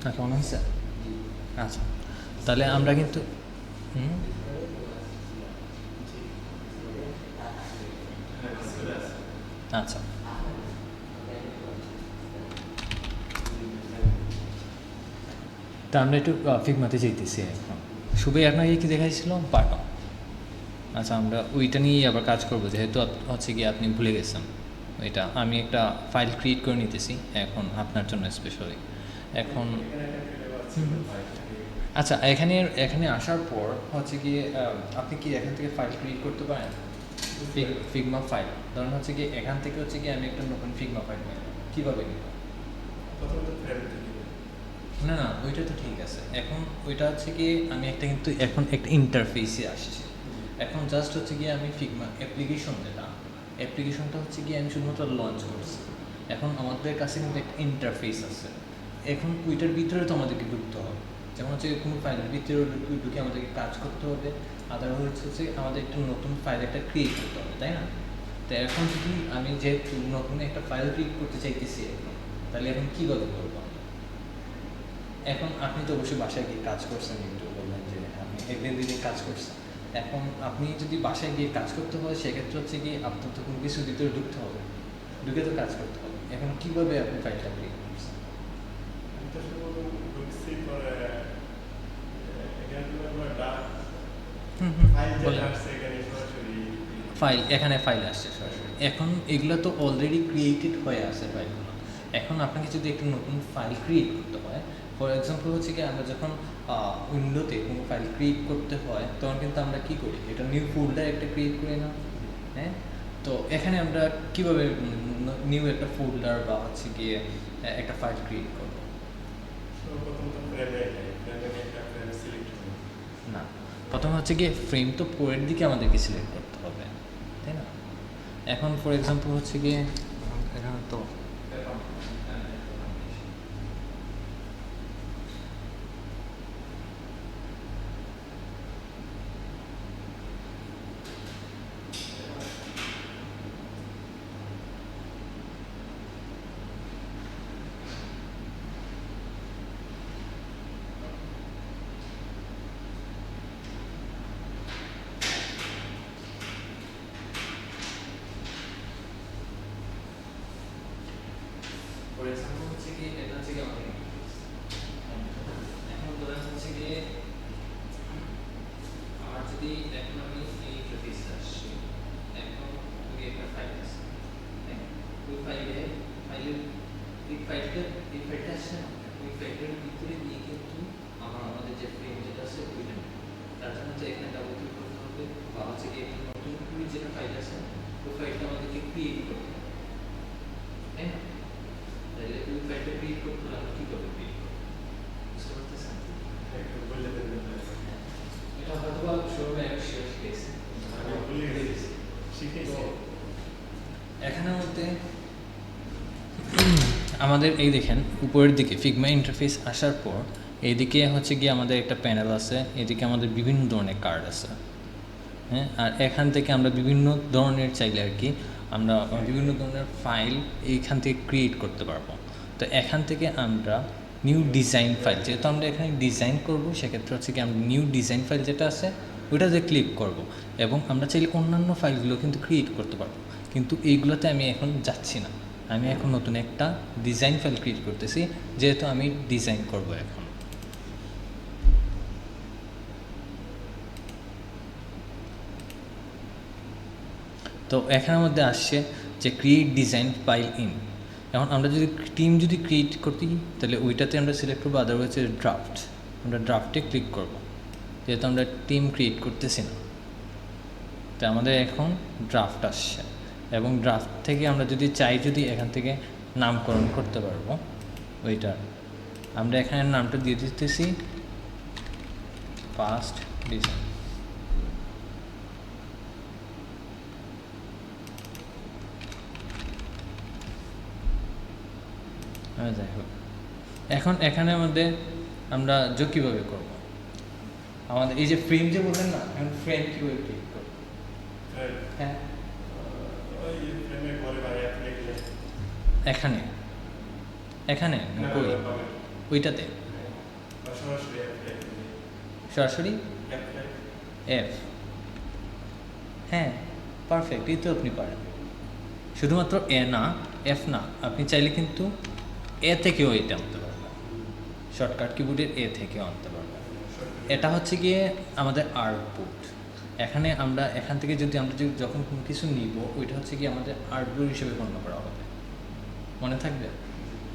কেমন আছে? আচ্ছা, তাহলে আমরা কিন্তু আচ্ছা, তা আমরা একটু ফিগমাতে যেতেছি এখন। শুভে আপনাকে কি দেখাইছিল? বাটন। আচ্ছা, আমরা ওইটা নিয়েই আবার কাজ করবো, যেহেতু হচ্ছে কি আপনি ভুলে গেছেন ওইটা। আমি একটা ফাইল ক্রিয়েট করে নিতেছি এখন আপনার জন্য স্পেশালি। এখন আচ্ছা, এখানে এখানে আসার পর হচ্ছে কি আপনি কি এখান থেকে ফাইল ক্রিয়েট করতে পারেন? ফিগমা ফাইল ধরুন হচ্ছে কি এখান থেকে হচ্ছে কি আমি একটা নতুন ফিগমা ফাইল নিব, কীভাবে নিব? না না, ওইটা তো ঠিক আছে। এখন ওইটা হচ্ছে কি আমি একটা কিন্তু এখন একটা ইন্টারফেসে আসছি। এখন জাস্ট হচ্ছে কি আমি ফিগমা অ্যাপ্লিকেশন যেটা, অ্যাপ্লিকেশনটা হচ্ছে কি আমি শুধুমাত্র লঞ্চ করছি। এখন আমাদের কাছে কিন্তু একটা ইন্টারফেস আছে। এখন ওইটার ভিতরে তো আমাদেরকে ঢুকতে হবে। যেমন হচ্ছে কোনো ফাইলের ভিতরে ঢুকে আমাদেরকে কাজ করতে হবে, আদারওয়াইজ হচ্ছে আমাদের একটা নতুন ফাইল একটা ক্রিয়েট করতে হবে, তাই না? তো এখন যদি আমি যেহেতু নতুন একটা ফাইল ক্রিয়েট করতে চাইতেছি এখন, তাহলে এখন কীভাবে করবো? এখন আপনি তো অবশ্যই বাসায় গিয়ে কাজ করছেন, একটু বললেন যে আপনি একদিন দিনে কাজ করছেন। এখন আপনি যদি বাসায় গিয়ে কাজ করতে হয়, সেক্ষেত্রে হচ্ছে কি আপনার তো কোনো কিছুর ভিতরে ঢুকতে হবে, ঢুকে তো কাজ করতে হবে। এখন কীভাবে আপনি ফাইলটা ক্রিয়েট করছেন? ফাইল এখানে ফাইল আসছে সরাসরি। এখন এগুলো তো অলরেডি ক্রিয়েটেড হয়ে আছে ফাইলগুলো। এখন আপনাকে যদি একটা নতুন ফাইল ক্রিয়েট করতে হয়, ফর এক্সাম্পল হচ্ছে কি আমরা যখন উইন্ডোতে কোনো ফাইল ক্রিয়েট করতে হয় তখন কিন্তু আমরা কী করি, এটা নিউ ফোল্ডার একটা ক্রিয়েট করি না? হ্যাঁ, তো এখানে আমরা কীভাবে নিউ একটা ফোল্ডার বা হচ্ছে গিয়ে একটা ফাইল ক্রিয়েট করব? না, প্রথমে হচ্ছে গিয়ে ফ্রেম তো পরের দিকে আমাদেরকে সিলেক্ট করতে হবে, তাই না? এখন ফর এক্সাম্পল হচ্ছে গিয়ে এখানে তো ফর এক্সাম্পল হচ্ছে কি এটা হচ্ছে কি আমাদের এখন ধরেন হচ্ছে গিয়ে আমার যদি এখন আমি এই ইন্টারফেসে আসছি, এখন ওই একটা ফাইল আছে, হ্যাঁ, ওই ফাইলটা আসছে না, ওই ফাইলটার ভিতরে গিয়ে কিন্তু আমাদের যে ফ্রেম যেটা আছে ওইটা তার জন্য হচ্ছে এখানে ডাবল ক্লিক করতে হবে, বা হচ্ছে কি একটা নতুন করে যেটা ফাইল আছে ওই ফাইলটা আমাদেরকে ক্রিয়েট করতে হবে, তাই না? তাহলে ওই ফাইলটা ক্রিয়েট করতে হলে আমরা কীভাবে ক্রিয়েট করবো, বুঝতে পারতেছেন? এটা হয়তো বা শুরুতে আমি শিখেছি, এখানের মধ্যে আমাদের এই দেখেন উপরের দিকে ফিগমা ইন্টারফেস আসার পর এইদিকে হচ্ছে গিয়ে আমাদের একটা প্যানেল আছে, এদিকে আমাদের বিভিন্ন ধরনের কার্ড আছে, হ্যাঁ। আর এখান থেকে আমরা বিভিন্ন ধরনের চাইলে আর কি আমরা বিভিন্ন ধরনের ফাইল এইখান থেকে ক্রিয়েট করতে পারবো। তো এখান থেকে আমরা নিউ ডিজাইন ফাইল, যেহেতু আমরা এখানে ডিজাইন করব, সেক্ষেত্রে হচ্ছে কি আমরা নিউ ডিজাইন ফাইল যেটা আছে ওইটাতে ক্লিক করব, এবং আমরা চাইলে অন্যান্য ফাইলগুলো কিন্তু ক্রিয়েট করতে পারবো। কিন্তু এইগুলোতে আমি এখন যাচ্ছি না, আমি এখন নতুন একটা ডিজাইন ফাইল ক্রিয়েট করতেছি, যেহেতু আমি ডিজাইন করব এখন। তো এখানের মধ্যে আসছে যে ক্রিয়েট ডিজাইন ফাইল ইন। এখন আমরা যদি টিম যদি ক্রিয়েট করতে তাহলে ওইটাতে আমরা সিলেক্ট করবো, আদারওয়াইজ ড্রাফট, আমরা ড্রাফটে ক্লিক করব, যেহেতু আমরা টিম ক্রিয়েট করতেছি না। তো আমাদের এখন ড্রাফট আসছে, এবং ড্রাফট থেকে আমরা যদি চাই যদি এখান থেকে নামকরণ করতে পারবো ওইটার। আমরা এখানে নামটা দিয়ে দিতেছি ফার্স্ট ডিজাইন। যাই হোক, এখন এখানের মধ্যে আমরা যোগ কীভাবে করবো, আমাদের এই যে ফ্রেম যে বললেন না, এখন ফ্রেম কীভাবে ক্রিয়েট করবো? হ্যাঁ, এখানে এখানে কই ওইটাতে সরাসরি এফ, হ্যাঁ পারফেক্ট, এই তো আপনি পারেন। শুধুমাত্র এ না, এফ না, আপনি চাইলে কিন্তু এ থেকেও এটা আনতে পারবেন, শর্টকাট কিবোর্ডের এ থেকেও আনতে পারবেন। এটা হচ্ছে গিয়ে আমাদের আউটপুট। আমরা এখান থেকে যদি আমরা যখন কোনো কিছু নিব, ওইটা হচ্ছে গিয়ে আমাদের আউটপুট হিসেবে গণ্য করা হবে, মনে থাকবে?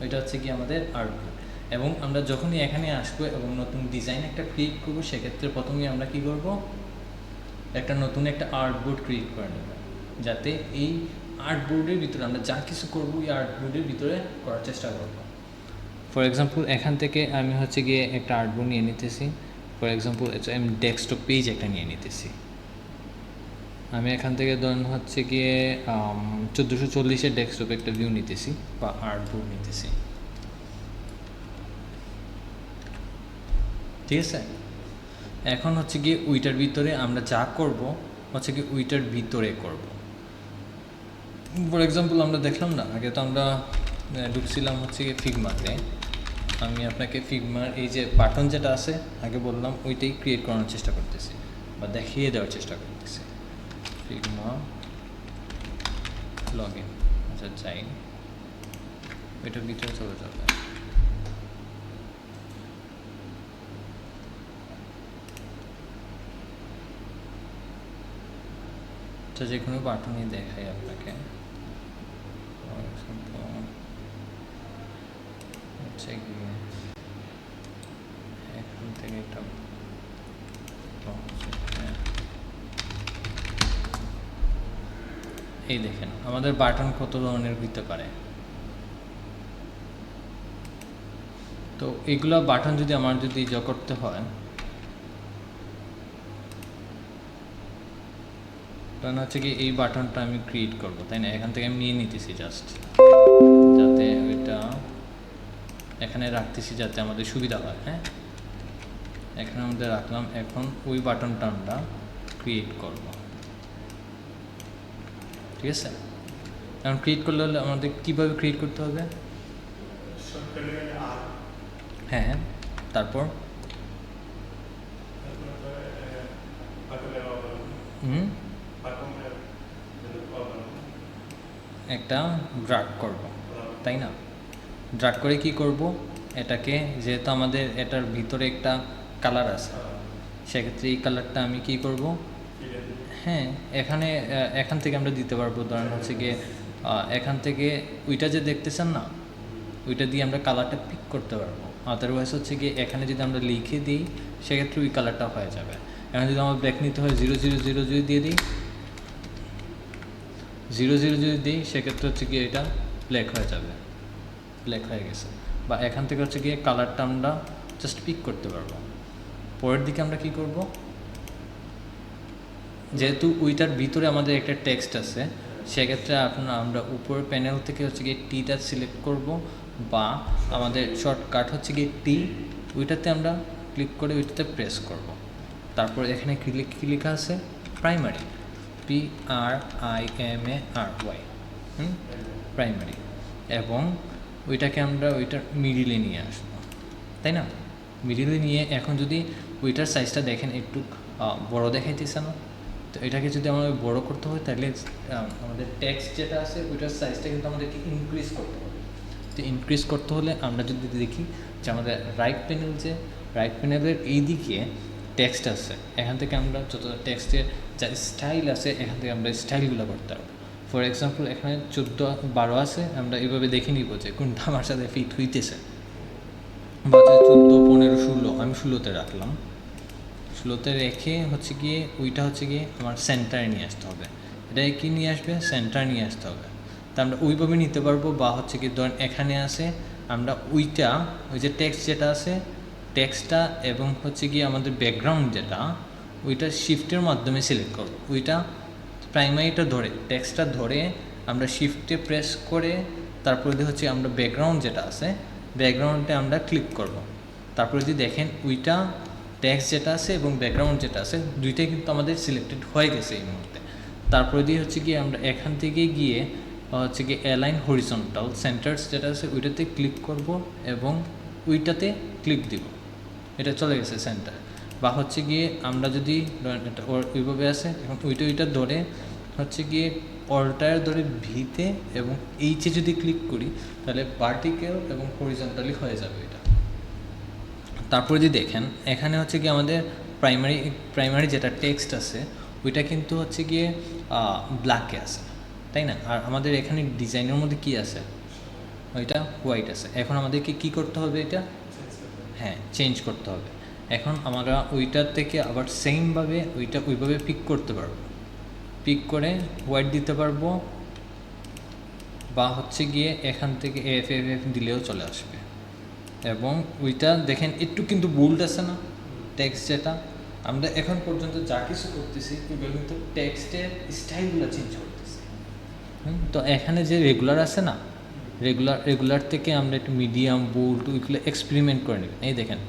ওইটা হচ্ছে কি আমাদের আউটপুট। এবং আমরা যখনই এখানে আসবো এবং নতুন ডিজাইন একটা ক্রিয়েট করবো, সেক্ষেত্রে প্রথমেই আমরা কি করব, নতুন একটা আর্টবোর্ড ক্রিয়েট করে নেব, যাতে এই আর্টবোর্ডের ভিতরে আমরা যা কিছু করবো এই আর্টবোর্ডের ভিতরে করার চেষ্টা করব। ফর এক্সাম্পল এখান থেকে আমি হচ্ছে গিয়ে একটা আর্টবোর্ড নিয়ে নিতেছি। ফর এক্সাম্পল আমি ডেস্কটপ পেজ একটা নিয়ে নিতেছি। আমি এখান থেকে ধরুন হচ্ছে গিয়ে 1440-এর ডেস্কটপ একটা ভিউ নিতেছি বা আর্টবোর্ড নিতেছি, ঠিক আছে? এখন হচ্ছে গিয়ে উইটার ভিতরে আমরা যা করব হচ্ছে কি উইটার ভিতরে করব। ফর এক্সাম্পল আমরা দেখলাম না, আগে তো আমরা ঢুকছিলাম হচ্ছে গিয়ে ফিগমাতে। আমি আপনাকে ফিগমার এই যে বাটন যেটা আছে আগে বললাম, ওইটাই ক্রিয়েট করানোর চেষ্টা করতেছি বা দেখিয়ে দেওয়ার চেষ্টা করতেছি। ফিগমা লগ ইন, আচ্ছা যাই, ওইটার ভিতরে চলে যাবে। আচ্ছা যে কোনো বাটনই দেখাই আপনাকে। হচ্ছে গিয়ে এখান থেকে একটা এই দেখেন আমাদের বাটন কত ধরনের হইতে পারে। তো এগুলো বাটন যদি আমার করতে হয়, তখন হচ্ছে কি এই বাটনটা আমি ক্রিয়েট করব, তাই না? এখান থেকে আমি নিয়ে নিতেছি জাস্ট, যাতে ওইটা এখানে রাখতেছি যাতে আমাদের সুবিধা হয়। হ্যাঁ, এখানে আমাদের রাখলাম। এখন ওই বাটনটা আমরা ক্রিয়েট করব, ঠিক আছে? এখন ক্রিয়েট করলে হলে আমাদের কীভাবে ক্রিয়েট করতে হবে? হ্যাঁ, তারপর একটা ড্রাগ করব, তাই না? ড্রাগ করে কি করব, এটাকে যেহেতু আমাদের এটার ভিতরে একটা কালার আছে, সেক্ষেত্রে এই কালারটা আমি কি করব, হ্যাঁ এখান থেকে আমরা দিতে পারবো। ধরেন হচ্ছে গিয়ে এখান থেকে ওইটা যে দেখতেছেন না, ওইটা দিয়ে আমরা কালারটা পিক করতে পারবো। আদারওয়াইজ হচ্ছে গিয়ে এখানে যদি আমরা লিখে দিই, সেক্ষেত্রে ওই কালারটা হয়ে যাবে। এখন যদি আমার ব্যাক নিতে হয় 000 যদি দিয়ে দিই, 00 যদি দিই, সেক্ষেত্রে হচ্ছে গিয়ে এটা ব্ল্যাক হয়ে যাবে, ব্ল্যাক হয়ে গেছে। বা এখান থেকে হচ্ছে গিয়ে কালারটা আমরা জাস্ট পিক করতে পারবো। পরের দিকে আমরা কি করব, যেহেতু ওইটার ভিতরে আমাদের একটা টেক্সট আছে, সেক্ষেত্রে আমরা উপরের প্যানেল থেকে হচ্ছে গিয়ে টিটা সিলেক্ট করব, বা আমাদের শর্টকাট হচ্ছে গিয়ে টি, ওইটাতে আমরা ক্লিক করে ওইটাতে প্রেস করব। তারপর এখানে কি লেখা আছে, প্রাইমারি, PRIMARY, প্রাইমারি। এবং ওইটাকে আমরা ওইটার মিডিলে নিয়ে আসবো, তাই না? মিডিলে নিয়ে এখন যদি ওইটার সাইজটা দেখেন একটু বড় দেখাইতেছে না, তো এটাকে যদি আমাদের বড় করতে হয়, তাহলে আমাদের টেক্সট যেটা আছে ওইটার সাইজটা কিন্তু আমাদেরকে ইনক্রিজ করতে হবে। তো ইনক্রিজ করতে হলে আমরা যদি দেখি যে আমাদের রাইট প্যানেলের এই দিকে টেক্সট আছে, এখান থেকে আমরা যত টেক্সটের যা স্টাইল আছে, এখান থেকে আমরা স্টাইলগুলো করতে পারবো। ফর এক্সাম্পল এখানে 14-12 আছে, আমরা এইভাবে দেখে নিব যে কোনটা আমার সাথে ফিট হইতেছে। বা 14-15-16, আমি 16-তে রাখলাম। 16-তে রেখে হচ্ছে গিয়ে ওইটা হচ্ছে গিয়ে আমার সেন্টারে নিয়ে আসতে হবে। এটাকে কি নিয়ে আসবে, সেন্টার নিয়ে আসতে হবে। তা আমরা ওইভাবে নিতে পারবো। বা হচ্ছে কি ধরেন এখানে আছে, আমরা ওই যে টেক্সট যেটা আছে, টেক্সটটা এবং হচ্ছে গিয়ে আমাদের ব্যাকগ্রাউন্ড যেটা, ওইটা শিফটের মাধ্যমে সিলেক্ট করবো। ওইটা প্রাইমারিটা ধরে, টেক্সটটা ধরে আমরা শিফটে প্রেস করে তারপরে হচ্ছে আমরা ব্যাকগ্রাউন্ড যেটা আছে, ব্যাকগ্রাউন্ডে আমরা ক্লিক করব। তারপরে যদি দেখেন ওইটা টেক্সট যেটা আছে এবং ব্যাকগ্রাউন্ড যেটা আছে, দুইটাই কিন্তু আমাদের সিলেক্টেড হয়ে গেছে এই মুহূর্তে। তারপরে দিয়ে হচ্ছে গিয়ে আমরা এখান থেকে গিয়ে হচ্ছে গিয়ে অ্যালাইন হরিজন্টাল সেন্টার্স যেটা আছে ওইটাতে ক্লিক করব এবং ওইটাতে ক্লিক দিব। এটা চলে গেছে সেন্টার। বা হচ্ছে গিয়ে আমরা যদি এটা ওইভাবে আছে, এখন ওইটা ধরে হচ্ছে গিয়ে অল্টার ধরে ভিতে এবং এইচে যদি ক্লিক করি তাহলে ভার্টিক্যাল এবং হরিজন্টালি হয়ে যাবে এটা। তারপরে যদি দেখেন এখানে হচ্ছে গিয়ে আমাদের প্রাইমারি যেটা টেক্সট আছে ওইটা কিন্তু হচ্ছে গিয়ে ব্ল্যাকে আছে, তাই না? আর আমাদের এখানে ডিজাইনের মধ্যে কি আছে, ওইটা হোয়াইট আছে। এখন আমাদেরকে কি করতে হবে, এটা হ্যাঁ চেঞ্জ করতে হবে। এখন আমরা ওইটার থেকে আবার সেমভাবে ওইভাবে পিক করতে পারবো, পিক করে হোয়াইট দিতে পারবো, বা হচ্ছে গিয়ে এখান থেকে এফ দিলেও চলে আসবে। এবং ওইটা দেখেন একটু কিন্তু বোল্ড আছে না টেক্সট, যেটা আমরা এখন পর্যন্ত যা কিছু করতেছি ওইগুলো কিন্তু টেক্সটের স্টাইলগুলো চেঞ্জ করতেছি। তো এখানে যে রেগুলার আছে না, রেগুলার থেকে আমরা একটু মিডিয়াম বোল্ড ওইগুলো এক্সপেরিমেন্ট করে নেবেন। এই দেখেন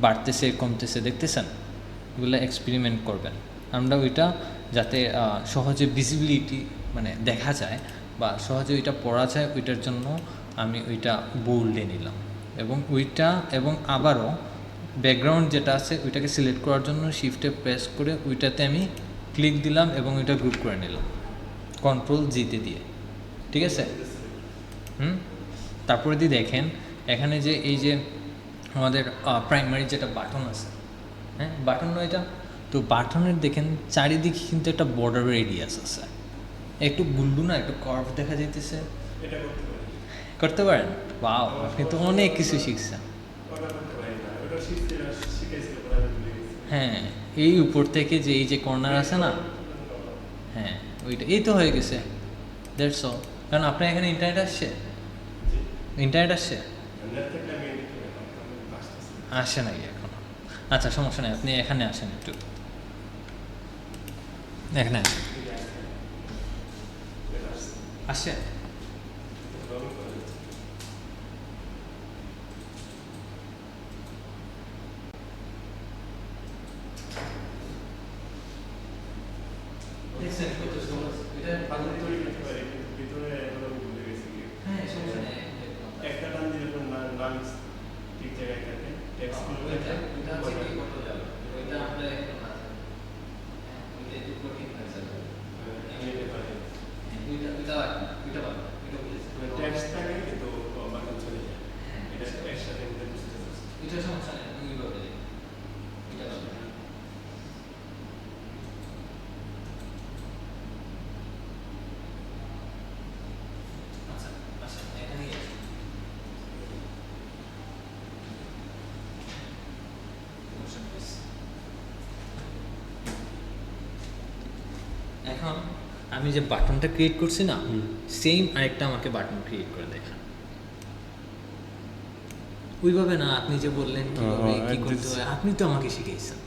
বাড়তেছে কমতেছে দেখতেছেন, ওইগুলো এক্সপেরিমেন্ট করবেন। আমরা ওইটা যাতে সহজে ভিজিবিলিটি মানে দেখা যায় বা সহজে ওইটা পড়া যায়, ওইটার জন্য আমি ওইটা বোল্ডে নিলাম। এবং আবারও ব্যাকগ্রাউন্ড যেটা আছে ওইটাকে সিলেক্ট করার জন্য শিফটে প্রেস করে ওইটাতে আমি ক্লিক দিলাম এবং ওইটা গ্রুপ করে নিলাম কন্ট্রোল জিতে দিয়ে, ঠিক আছে? তারপরে যদি দেখেন এখানে যে এই যে আমাদের প্রাইমারি যেটা বাটন আছে, হ্যাঁ বাটন নয় এটা, তো বাটনের দেখেন চারিদিকে কিন্তু একটা বর্ডার রেডিয়াস আছে, একটু গুল্লু না, একটু কার্ভ দেখা যাইতেছে। করতে পারেন? ওয়াও, আপনি তো অনেক কিছু শিখছেন। হ্যাঁ, এই উপর থেকে যে এই যে কর্নার আছে না, হ্যাঁ ওইটা এই তো হয়ে গেছে, দ্যাটস অল। কারণ আপনার এখানে ইন্টারনেট আসছে আসে নাই এখন। আচ্ছা সমস্যা নেই, আপনি এখানে আসেন, একটু এখানে আসে। এখন আমি যে বাটনটা ক্রিয়েট করছি না, সেম আরেকটা আমাকে বাটন ক্রিয়েট করে দেখা। ওইভাবে না, আপনি যে বললেন কিভাবে কি করতে হয়, আপনি তো আমাকে শিখিয়েছেন।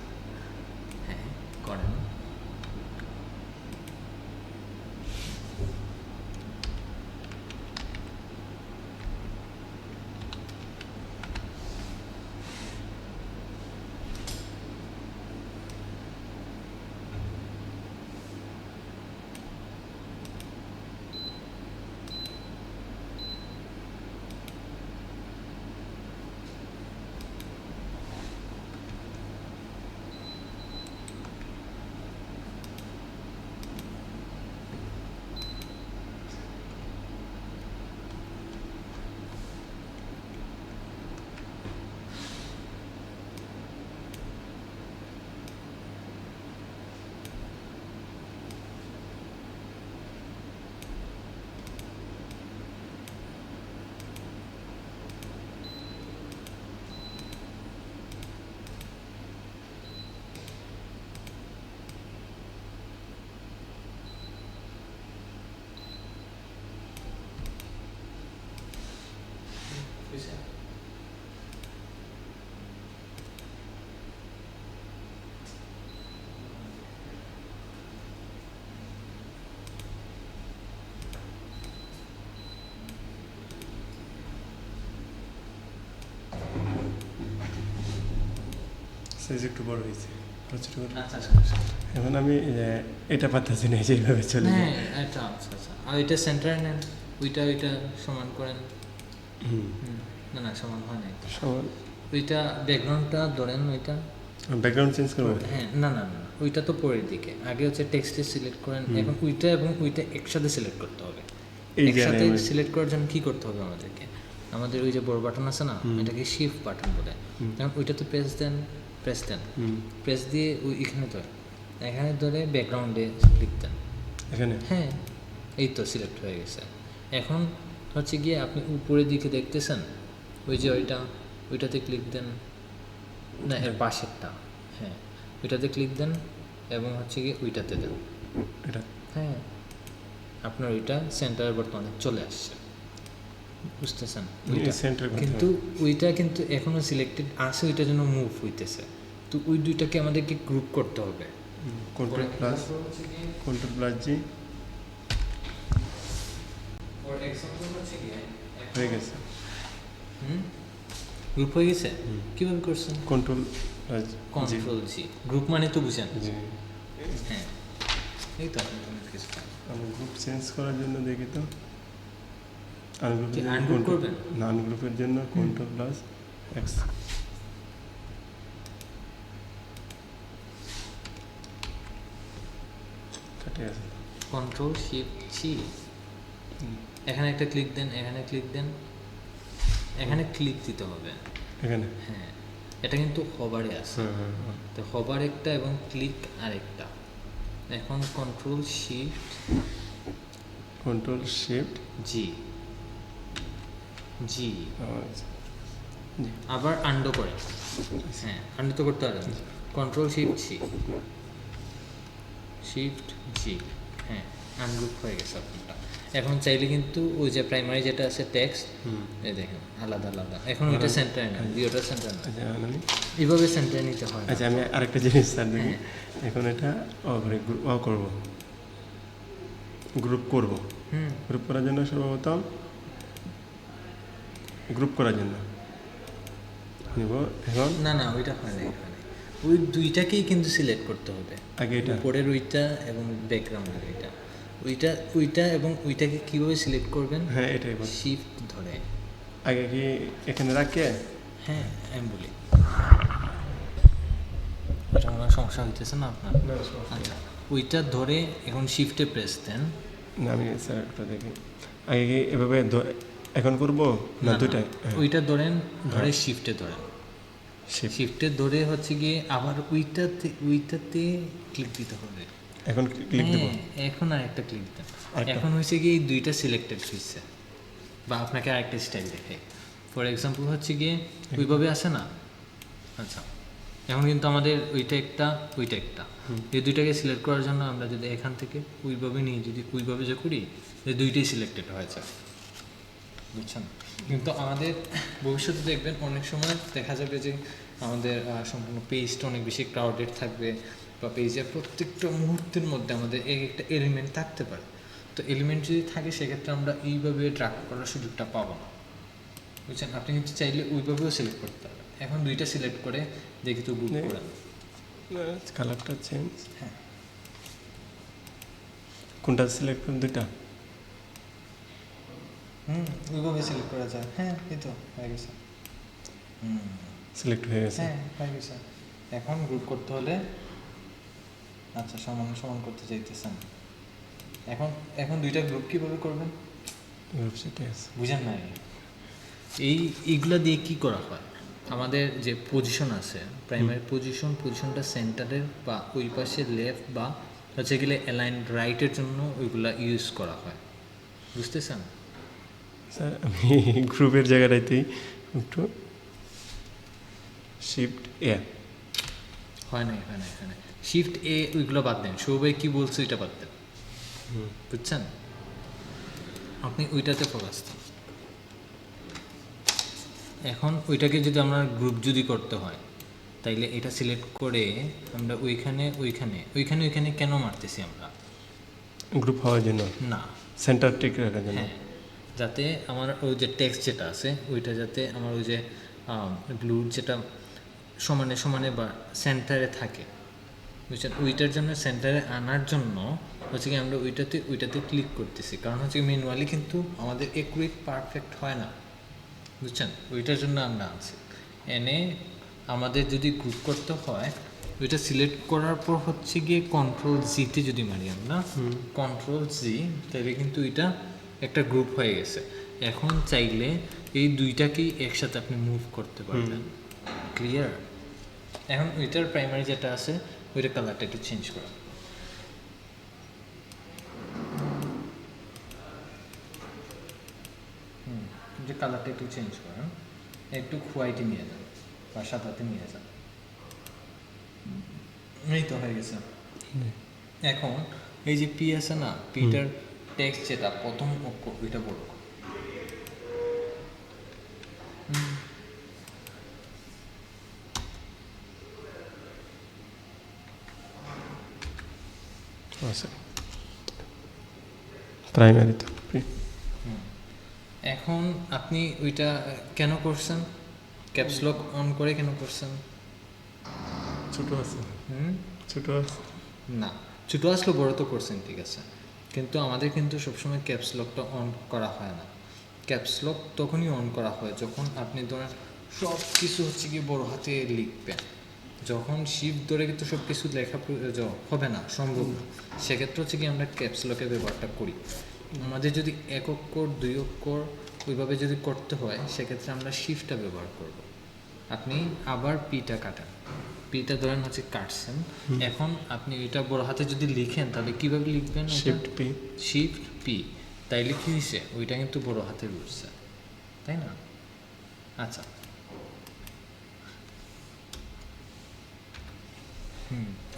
হ্যাঁ করেন। সাইজ একটু বড় হয়েছে। আচ্ছা এখন আমি এটা পারতেছি না, যেভাবে চলে। হ্যাঁ এটা আচ্ছা আচ্ছা। আর এটা সেন্টারে নেন, ওইটা সমান করেন। না সমান হয় না, সমান ওইটা ব্যাকগ্রাউন্ডটা ধরেন ওইটা ব্যাকগ্রাউন্ড চেঞ্জ করবো। হ্যাঁ না না না ওইটা তো পরের দিকে আগে হচ্ছে টেক্সটে সিলেক্ট করেন এখন ওইটা এবং ওইটা একসাথে সিলেক্ট করতে হবে এই যে একসাথে আমি- সিলেক্ট করার জন্য কী করতে হবে আমাদেরকে আমাদের ওই যে বড় বাটন আছে না এটাকে শিফট বাটন বলে এখন ওইটাতে প্রেস দেন প্রেস দিয়ে ওই এখানে ধরে ব্যাকগ্রাউন্ডে ক্লিক দেন এখানে হ্যাঁ এই তো সিলেক্ট হয়ে গেছে এখন হচ্ছে গিয়ে আপনি উপরের দিকে দেখতেছেন ওই যে ওইটাতে ক্লিক দেন না এর পাশেরটা হ্যাঁ ওইটাতে ক্লিক দেন এবং হচ্ছে গিয়ে ওইটাতে দেন এটা হ্যাঁ আপনার ওইটা সেন্টারে বর্তমানে চলে আসছে বুঝতেছেন ওইটা। সেন্টার কিন্তু ওইটা কিন্তু এখনো সিলেক্টেড আছে ওইটার জন্য মুভ হইতেছে তো ওই দুইটাকে আমাদেরকে গ্রুপ করতে হবে কন্ট্রোল প্লাস জি হয়ে গেছে। গ্রুপ হয়ে গেছে কিভাবে করছেন কন্ট্রোল প্লাস জি কন্ট্রোল জি গ্রুপ মানে তো বুঝেন জি। হ্যাঁ এই তো আপনি কোনো কিছু করেন। আমি গ্রুপ চেঞ্জ করার জন্য দেখি তো আনগ্রুপের কি জন্য আনগ্রুপ control- করবেন? না আনগ্রুপের জন্য কন্ট্রোল প্লাস এক্স কাটে আছে। কন্ট্রোল শিফট সি এখানে একটা ক্লিক দেন এখানে ক্লিক দেন এখানে ক্লিক দিতে হবে এখানে হ্যাঁ এটা কিন্তু হবারে আছে তো হবার একটা এবং ক্লিক আরেকটা এখন কন্ট্রোল শিফট কন্ট্রোল শিফট জি জি জি আবার আন্ডো করে হ্যাঁ আন্ডো তো করতে পারেন কন্ট্রোল শিফট সি শিফট জি হ্যাঁ আনগ্রুপ হয়ে গেছে আপনারটা এখন চাইলে কিন্তু ওই যে প্রাইমারি যেটা আছে টেক্সট এই দেখেন আলাদা আলাদা এখন ওইটা সেন্টারে না ভিডিওটা সেন্টার না আচ্ছা আমি এইভাবে সেন্টারে নিতে হয় না। আচ্ছা আমি আরেকটা জিনিস স্যার দেখি হ্যাঁ। এখন এটা করব গ্রুপ করব হুম গ্রুপ করার জন্য সর্বপ্রথম গ্রুপ করার জন্য নিব এখন না না ওইটা হয় না এখানে ওই দুইটাকেই কিন্তু সিলেক্ট করতে হবে আগে এটা উপরের ওইটা এবং ব্যাকগ্রাউন্ডের ওইটা ওইটা এবং ওইটাকে কীভাবে সিলেক্ট করবেন হ্যাঁ এটাই বল শিফট ধরে আগে কি এখানে রাখে হ্যাঁ আমি বলি এটা আমার সমস্যা হইতেছে না আপনার আচ্ছা ওইটা ধরে এখন শিফটে প্রেস দেন না আমি স্যার একটা দেখি আগে কি এভাবে এখন করব না দুটাই ওইটা ধরেন ধরে শিফটে ধরেন শিফট শিফটে ধরে হচ্ছে গিয়ে আবার ওইটাতে ক্লিক দিতে হবে এখন ক্লিক দেব হ্যাঁ, এখন আর একটা ক্লিক দেন আরেকটা? এখন হয়েছে কি এই দুইটা সিলেক্টেড হয়েছে বা আপনাকে আরেকটা স্টাইল দেখাই ফর এক্সাম্পল হচ্ছে গিয়ে ওইভাবে আসে না আচ্ছা এখন কিন্তু আমাদের ওইটা একটা এই দুইটাকে সিলেক্ট করার জন্য আমরা যদি এখান থেকে ওইভাবে নিয়ে যদি ওইভাবে যে করি এই দুইটাই সিলেক্টেড হয়েছে বুঝছেন কিন্তু আমাদের ভবিষ্যতে দেখবেন অনেক সময় দেখা যাবে যে আমাদের সম্পূর্ণ পেজটা অনেক বেশি ক্রাউডেড থাকবে বা পেজের প্রত্যেকটা মুহূর্তের মধ্যে আমাদের একটা এলিমেন্ট থাকতে পারে তো এলিমেন্ট যদি থাকে সেক্ষেত্রে আমরা এইভাবে ড্রাগ করার সুযোগটা পাবো না বুঝছেন আপনি কিন্তু চাইলে ওইভাবেও সিলেক্ট করতে পারেন এখন দুইটা সিলেক্ট করে দেখি তো গ্রুপ করেন কালারটা চেঞ্জ হ্যাঁ কোনটা সিলেক্ট করুন দুইটা ওইভাবে সিলেক্ট করা যায় হ্যাঁ এই তো হয়ে গেছে সিলেক্ট হয়ে গেছে হ্যাঁ হয়ে গেছে এখন গ্রুপ করতে হলে আচ্ছা সমান সমান করতে চাইতেছেন এখন এখন দুইটা গ্রুপ কীভাবে করবেন ওয়েবসাইটে আছে বুঝেন না এইগুলা দিয়ে কি করা হয় আমাদের যে পজিশন আছে প্রাইমারি পজিশনটা সেন্টারের বা ওই পাশে লেফট বা হচ্ছে গেলে অ্যালাইন রাইটের জন্য ওইগুলা ইউজ করা হয় বুঝতেছেন স্যার আমি গ্রুপের জায়গাটাতেই একটু শিফট এ হয় না এখানে শিফট এ ওইগুলো বাদ দেন সবাই কি বলছে ওইটা বাদ দেন বুঝছেন আপনি ওইটাতে ফোকাস দেন এখন ওইটাকে যদি আমরা গ্রুপ যদি করতে হয় তাইলে এটা সিলেক্ট করে আমরা ওইখানে কেন মারতেছি আমরা গ্রুপ হওয়ার জন্য না সেন্টার ঠিক রাখার জন্য হ্যাঁ যাতে আমার ওই যে টেক্সট যেটা আছে ওইটা যাতে আমার ওই যে ব্লু যেটা সমানে সমানে বা সেন্টারে থাকে বুঝছেন ওইটার জন্য সেন্টারে আনার জন্য হচ্ছে কি আমরা ওইটাতে ক্লিক করতেছি কারণ হচ্ছে ম্যানুয়ালি কিন্তু আমাদের একুরেট পারফেক্ট হয় না বুঝছেন ওইটার জন্য আমরা আনছি এনে আমাদের যদি গ্রুপ করতে হয় ওইটা সিলেক্ট করার পর হচ্ছে গিয়ে কন্ট্রোল জিতে যদি মারি আমরা কন্ট্রোল জি, তাহলে কিন্তু এটা একটা গ্রুপ হয়ে গেছে। এখন চাইলে এই দুইটাকেই একসাথে আপনি মুভ করতে পারবেন। ক্লিয়ার? এখন ওইটার প্রাইমারি যেটা আছে ওইটা কালারটা একটু চেঞ্জ করা। যে কালারটা একটু চেঞ্জ করেন, একটু হোয়াইটে নিয়ে যান বা সাদাতে নিয়ে যান। এই তো হয়ে গেছে। এখন এই যে পি আছে না, পিটার টেক্সট যেটা প্রথম অক্ষর ওইটা বড়। আচ্ছা, প্রাইমারি তো এখন আপনি ওইটা কেন করছেন? ক্যাপস লক অন করে কেন করছেন? ছোট আছে, ছোট আছে না, ছোটো আসলে বড় তো করছেন, ঠিক আছে, কিন্তু আমাদের কিন্তু সবসময় ক্যাপস লকটা অন করা হয় না। ক্যাপস লক তখনই অন করা হয় যখন আপনি ধরেন সব কিছু হচ্ছে কি বড় হাতে লিখবেন। যখন শিফট ধরে কিন্তু সব কিছু লেখা হবে না, সম্ভব না, সেক্ষেত্রে হচ্ছে কি আমরা ক্যাপস লকের ব্যবহারটা করি। আমাদের যদি এক অক্ষর দুই অক্ষর ওইভাবে যদি করতে হয় সেক্ষেত্রে আমরা শিফটটা ব্যবহার করব। আপনি আবার পিটা কাটেন, পিটা ধরেন হচ্ছে কাটছেন, এখন আপনি এটা বড় হাতে যদি লিখেন তাহলে কিভাবে লিখবেন? শিফট পি, তাইলে কি হয়েছে? ওইটা কিন্তু বড় হাতে উঠছে, তাই না? আচ্ছা,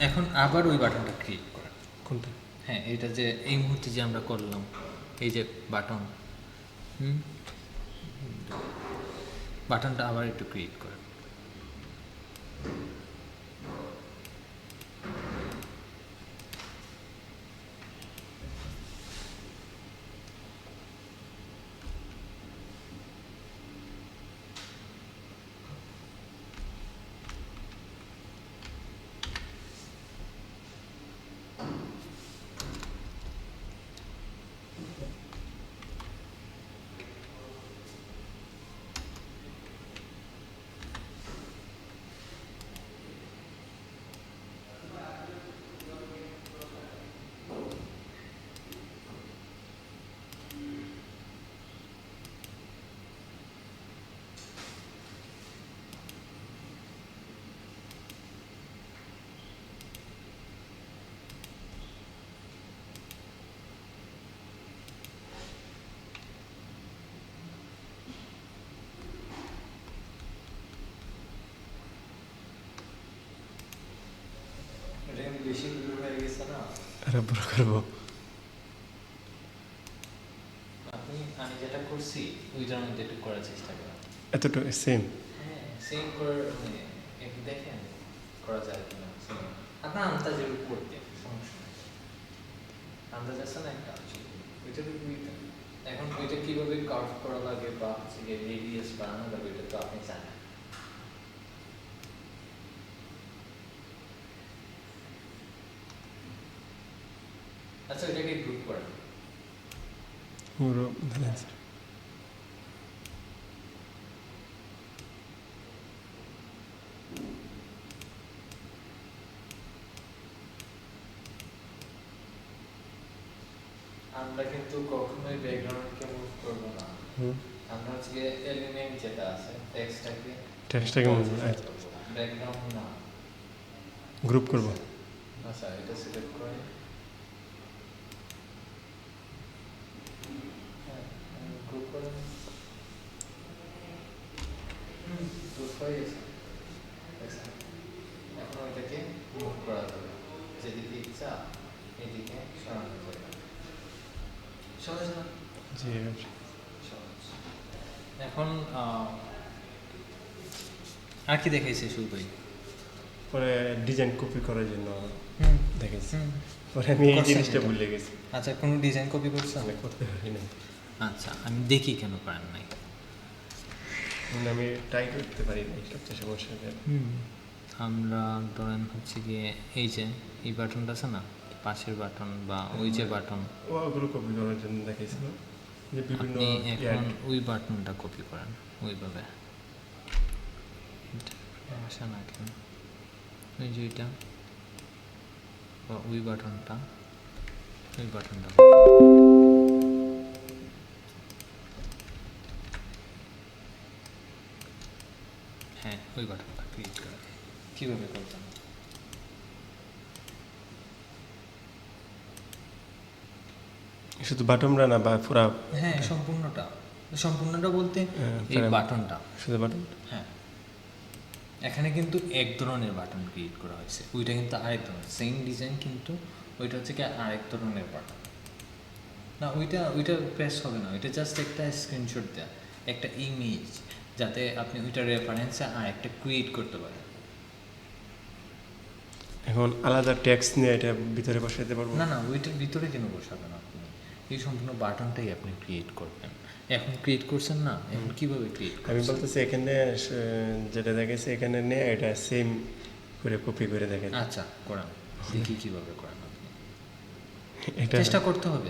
এখন আবার ওই বাটনটা ক্লিক করেন। কোনটা? হ্যাঁ, এটা যে এই মুহূর্তে যে আমরা করলাম, এই যে বাটন, বাটনটা আবার একটু ক্রিয়েট করেন। বেশি হয়ে গেছে না? আরে বড় করবো। আমি যেটা করছি ওইটার মধ্যে একটু করার চেষ্টা করা। এতটুকু সেম? হ্যাঁ, সেম করে মানে একটু দেখেন করা যায় কিনা। আপনার আন্দাজের উপর দিয়ে সমস্যা নেই। আন্দাজ আছে না একটা, ওইটা এখন ওইটা কিভাবে কার্ভ করা লাগে বা হচ্ছে রেডিয়াস বাড়ানো লাগে ওইটা তো আপনি জানেন। আচ্ছা, ওইটাকে গ্রুপ করেন। আমরা কিন্তু কখনোই ব্যাকগ্রাউন্ডকে মুভ করব না। আমরা হচ্ছে এলিমেন্ট যেটা আছে টেক্সটটাকে মুভ করব, ব্যাকগ্রাউন্ড না। গ্রুপ করব। আচ্ছা, এটা সিলেক্ট করে গ্রুপ করে গ্রুপ হয়ে গেছে। এখন ওইটাকে মুভ করা যাবে, যেদিকে ইচ্ছা এদিকে সরানো যাবে। সহজ না? জি, সহজ। এখন আর কি দেখাইছে শুরু ভাই? পরে ডিজাইন কপি করার জন্য দেখাইছি। পরে আমি এই জিনিসটা ভুলে গেছি। আচ্ছা, কোনো ডিজাইন কপি করছেন? করতে পারি না। আচ্ছা, আমি দেখি কেন পারেন নাই। আমি ট্রাই করতে পারি না, সবচেয়ে সমস্যা। আমরা ধরেন হচ্ছে গিয়ে এই যে এই বাটনটা আছে না, পাশের বাটন বা ওই যে বাটন, ওগুলো কপি করার জন্য দেখাইছিল যে বিভিন্ন আপনি এখন ওই বাটনটা কপি করেন ওইভাবে। আসা না কেন, ওই যে এটা বা ওই বাটনটা, হ্যাঁ ওই বাটনটা ক্লিক করে কীভাবে করতাম? শুধু বাটনটা না বা পুরা? হ্যাঁ সম্পূর্ণটা বলতে এই বাটনটা, শুধু বাটন? হ্যাঁ এখানে কিন্তু এক ধরনের বাটন ক্রিয়েট করা হয়েছে, ওইটা কিন্তু আরেক ধরনের, সেম ডিজাইন কিন্তু ওইটা হচ্ছে কি আরেক ধরনের বাটন না, ওইটা প্রেস হবে না, ওইটা জাস্ট একটা স্ক্রিনশট দেয়া, একটা ইমেজ, যাতে আপনি ওইটা রেফারেন্সে আরেকটা ক্রিয়েট করতে পারেন। এখন আলাদা ট্যাক্স নিয়ে এটা ভিতরে বসাইতে পারবো? না ওইটার ভিতরে কেন বসাবেন আপনি, এই সম্পূর্ণ বাটনটাই আপনি ক্রিয়েট করবেন। এখন ক্রিয়েট করছেন না, এখন কিভাবে ক্রিয়েট করছেন? আমি বলতেছি এখানে যেটা দেখেছে এখানে নিয়ে এটা সেম করে কপি করে দেখেন। আচ্ছা করান, দেখি কিভাবে করেন আপনি, এটা চেষ্টা করতে হবে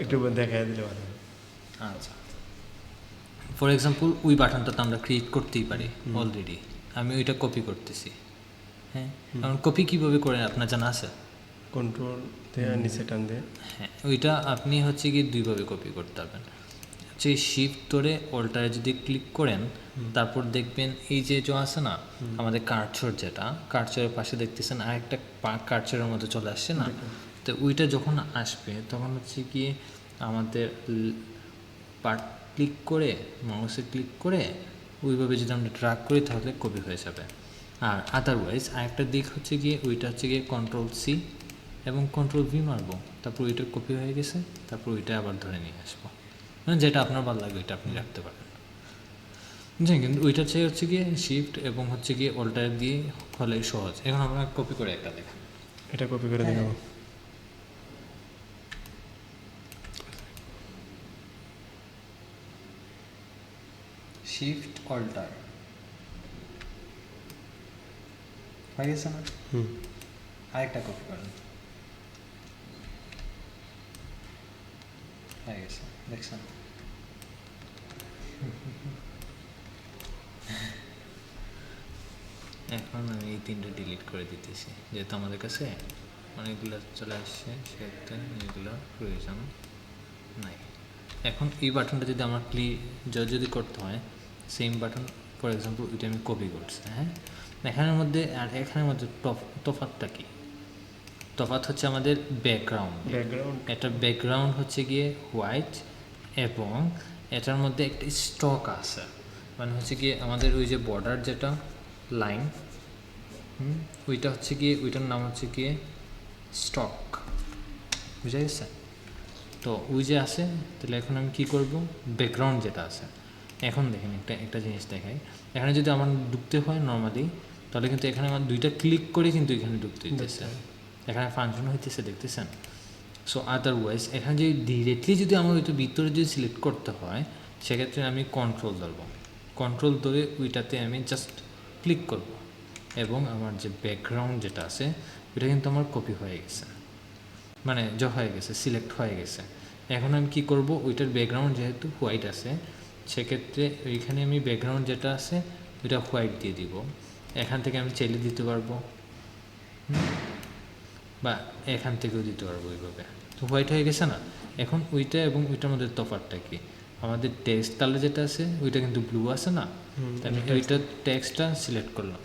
একটু দেখাই দিলে ভালো হয়। আচ্ছা ফর এক্সাম্পল ওই বাটনটা তো আমরা ক্রিয়েট করতেই পারি অলরেডি, আমি ওইটা কপি করতেছি। হ্যাঁ এখন কপি কীভাবে করেন আপনার জানা আছে? কন্ট্রোল দিয়ে নিচে টান দিয়ে, হ্যাঁ ওইটা আপনি হচ্ছে কি দুইভাবে কপি করতে পারবেন, হচ্ছে শিফট ধরে অল্টারে যদি ক্লিক করেন, তারপর দেখবেন এই যে আছে না আমাদের কার্সর, যেটা কার্সরের পাশে দেখতেছেন আরেকটা কার্সরের মধ্যে চলে আসছে না, তো ওইটা যখন আসবে তখন হচ্ছে কি আমাদের পার্ট ক্লিক করে, মাউসে ক্লিক করে ওইভাবে যদি আমরা ড্রাগ করি তাহলে কপি হয়ে যাবে। আর আদারওয়াইজ আরেকটা দিক হচ্ছে গিয়ে ওইটা হচ্ছে গিয়ে কন্ট্রোল সি এবং কন্ট্রোল ভি মারবো, তারপর ওইটা কপি হয়ে গেছে, তারপর ওইটা আবার ধরে নিয়ে আসবো, মানে যেটা আপনার ভালো লাগে ওইটা আপনি রাখতে পারেন। জি কিন্তু ওইটা চেয়ে হচ্ছে গিয়ে শিফট এবং হচ্ছে গিয়ে অল্টার দিয়ে হলে সহজ। এখন আমরা কপি করে একটা দেখেন, এটা কপি করে দেখাবো। শিফট অল্টার হয়ে গেছে না? আরেকটা কপি করেন, হয়ে গেছে, দেখছেন? এখন আমি এই তিনটা ডিলিট করে দিতেছি, যেহেতু আমাদের কাছে অনেকগুলো চলে আসছে, সেক্ষেত্রে এগুলো প্রয়োজন নাই। এখন এই বাটনটা যদি আমার যদি করতে হয়, সেম বাটন ফর এক্সাম্পল ওইটা আমি কপি করছি, হ্যাঁ এখানের মধ্যে আর এখানের মধ্যে তফাৎটা কি? তফাৎ হচ্ছে আমাদের ব্যাকগ্রাউন্ড, এটা ব্যাকগ্রাউন্ড হচ্ছে গিয়ে হোয়াইট এবং এটার মধ্যে একটা স্টক আছে, মানে হচ্ছে গিয়ে আমাদের ওই যে বর্ডার যেটা লাইন, ওইটা হচ্ছে গিয়ে ওইটার নাম হচ্ছে গিয়ে স্টক, বুঝা গেছে? তো ওই যে আছে, তাহলে এখন আমি কি করব, ব্যাকগ্রাউন্ড যেটা আছে, এখন দেখেন একটা জিনিস দেখাই, এখানে যদি আমার ঢুকতে হয় নর্মালি, তাহলে কিন্তু এখানে আমার দুইটা ক্লিক করে কিন্তু এখানে ঢুকতে হইতেছে, এখানে ফাংশন হইতেছে, দেখতেছেন? সো আদারওয়াইজ এখানে যদি ডিরেক্টলি যদি আমার ওইটা ভিতরে যদি সিলেক্ট করতে হয়, সেক্ষেত্রে আমি কন্ট্রোল ধরবো, কন্ট্রোল ধরে ওইটাতে আমি জাস্ট ক্লিক করব এবং আমার যে ব্যাকগ্রাউন্ড যেটা আছে ওইটা কিন্তু আমার কপি হয়ে গেছে, মানে হয়ে গেছে, সিলেক্ট হয়ে গেছে। এখন আমি কি করব, ওইটার ব্যাকগ্রাউন্ড যেহেতু হোয়াইট আছে, সেক্ষেত্রে ওইখানে আমি ব্যাকগ্রাউন্ড যেটা আছে ওইটা হোয়াইট দিয়ে দিব, এখান থেকে আমি চাইলে দিতে পারবো বা এখান থেকেও দিতে পারবো, ওইভাবে তো হোয়াইট হয়ে গেছে না। এখন ওইটা এবং ওইটার মধ্যে তফাৎটা কি, আমাদের টেক্সট কালার যেটা আছে ওইটা কিন্তু ব্লু আছে না, আমি ওইটা টেক্সটটা সিলেক্ট করলাম,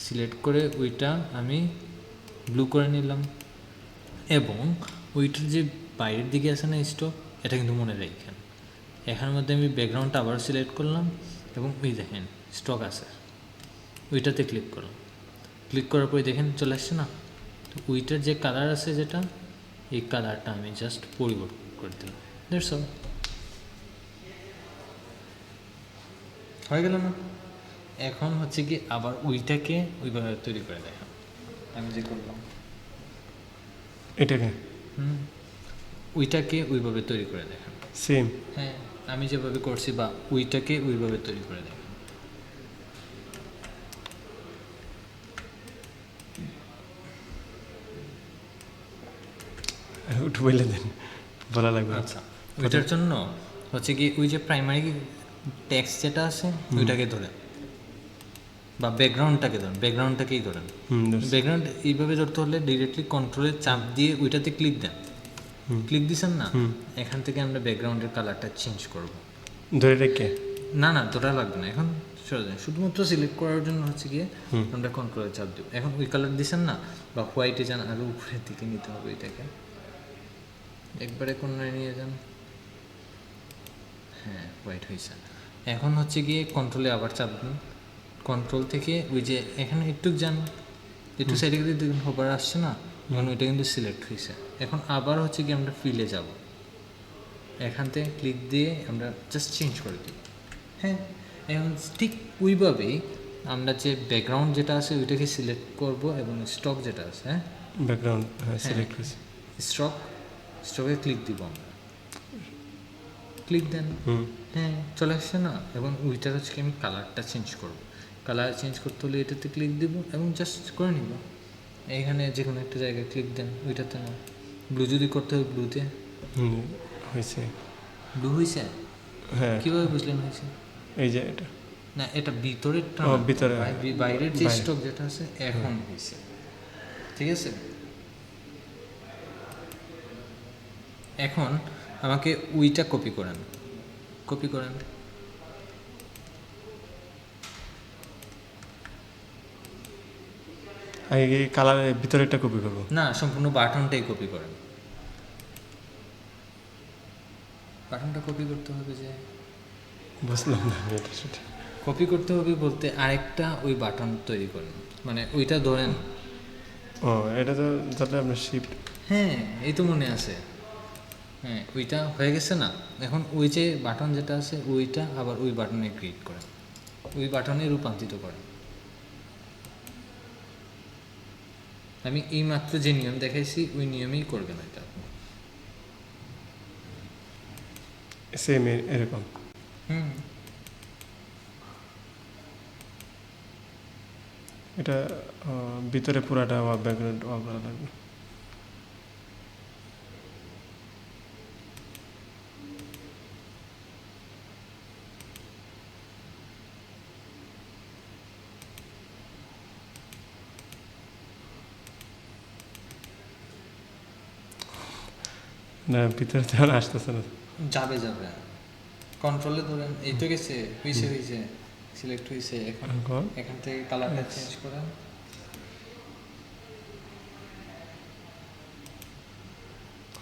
সিলেক্ট করে ওইটা আমি ব্লু করে নিলাম, এবং ওইটার যে বাইরের দিকে আছে না স্টক, এটা কিন্তু মনে রাখেন, এখানের মধ্যে আমি ব্যাকগ্রাউন্ডটা আবার সিলেক্ট করলাম এবং ওই দেখেন স্টক আছে, ওইটাতে ক্লিক করলাম, ক্লিক করার পরে দেখেন চলে আসছে না, তো ওইটার যে কালার আছে যেটা, এই কালারটা আমি জাস্ট পরিবর্তন করে দিলাম, দ্যাটস অল, হয়ে গেল না? এখন হচ্ছে কি আবার ওইটাকে ওইভাবে তৈরি করে দেখেন, আমি যে করলাম এটাকে ওইটাকে ওইভাবে তৈরি করে দেখেন, সেম, হ্যাঁ আমি যেভাবে করছি, বা ওইটাকে ওইভাবে তৈরি করে দেখেন। একটু বলে দেন, ভালো লাগবে। আচ্ছা ওইটার জন্য হচ্ছে কি ওই যে প্রাইমারি টেক্সট যেটা আছে ওইটাকে ধরে বা ব্যাকগ্রাউন্ডটাকে ধরেন, ব্যাকগ্রাউন্ডটাকেই ধরেন। ধরছি। ব্যাকগ্রাউন্ড এইভাবে ধরতে হলে ডিরেক্টলি কন্ট্রোলের চাপ দিয়ে ওইটাতে ক্লিক দেন। ক্লিক দিছেন না, এখান থেকে আমরা ব্যাকগ্রাউন্ডের কালারটা চেঞ্জ করব। ধরে রেখে না না, ধরা লাগবে না, এখন সরে যান। শুধুমাত্র সিলেক্ট করার জন্য হচ্ছে গিয়ে আমরা কন্ট্রোলের চাপ দেবো। এখন ওই কালার দিছেন না, বা হোয়াইটে যান, আগে উপরের দিকে নিতে হবে এটাকে, একবারে কোনায় নিয়ে যান। হ্যাঁ, হোয়াইট হয়েছে। এখন হচ্ছে গিয়ে কন্ট্রোলে আবার চাপ দিন। কন্ট্রোল থেকে ওই যে এখানে একটু যান, একটু সাইডে গেলে দেখুন হোভার আসছে না, এখন ওইটা কিন্তু সিলেক্ট হয়েছে। এখন আবার হচ্ছে গিয়ে আমরা ফিলে যাব, এখান থেকে ক্লিক দিয়ে আমরা জাস্ট চেঞ্জ করে দিই। হ্যাঁ, এখন ঠিক ওইভাবেই আমরা যে ব্যাকগ্রাউন্ড যেটা আছে ওইটাকে সিলেক্ট করব, এবং স্টক যেটা আছে, হ্যাঁ ব্যাকগ্রাউন্ড সিলেক্ট করছি। স্টকে ক্লিক দিব আমরা, ক্লিক দেন। হ্যাঁ, চলে আসছে না। এবং ওইটার হচ্ছে আমি কালারটা চেঞ্জ করব। কালার চেঞ্জ করতে হলে এটাতে ক্লিক দিব এবং জাস্ট করে নিব। এইখানে যে কোনো একটা জায়গায় ক্লিক দেন, ওইটাতে না। ব্লু যদি করতে হবে ব্লুতে। হয়েছে। ব্লু হয়েছে? হ্যাঁ, কীভাবে বুঝলেন হয়েছে? এই যে এটা না, এটা ভিতরেরটা ও, না, ভিতরে। বাইরের যে বাইরে। স্টক যেটা আছে এখন হয়েছে। ঠিক আছে, এখন আমাকে ওইটা কপি করেন, কপি করেন। আগে কালারের ভিতরেরটা কপি করবো। না, সম্পূর্ণ বাটনটাই কপি করেন। বাটনটা কপি করতে হবে যে, বুঝলাম না আমি এটা সেটা। কপি করতে হবে বলতে আরেকটা ওই বাটন তৈরি করেন, মানে ওইটা ধরেন। ও, এটা তো তাহলে আপনার শিফট। হ্যাঁ, এই তো মনে আছে। হ্যাঁ, ওইটা হয়ে গেছে না। এখন ওই যে বাটন যেটা আছে ওইটা আবার ওই বাটনে ক্রিয়েট করেন, ওই বাটনে রূপান্তরিত করেন। আমি এই মাত্র যে নিয়ম দেখাইছি ওই নিয়মেই করবেন এটা আপনি। সেম এরকম। হুম, এটা ভিতরে পুরাটা ব্যাকগ্রাউন্ড করা লাগবে। না, ভিতরে তেমন আসতেছে না। যাবে যাবে, কন্ট্রোলে ধরেন। এই তো গেছে, হয়েছে হয়েছে, সিলেক্ট হয়েছে। এখন এখন এখান থেকে কালারটা চেঞ্জ করেন।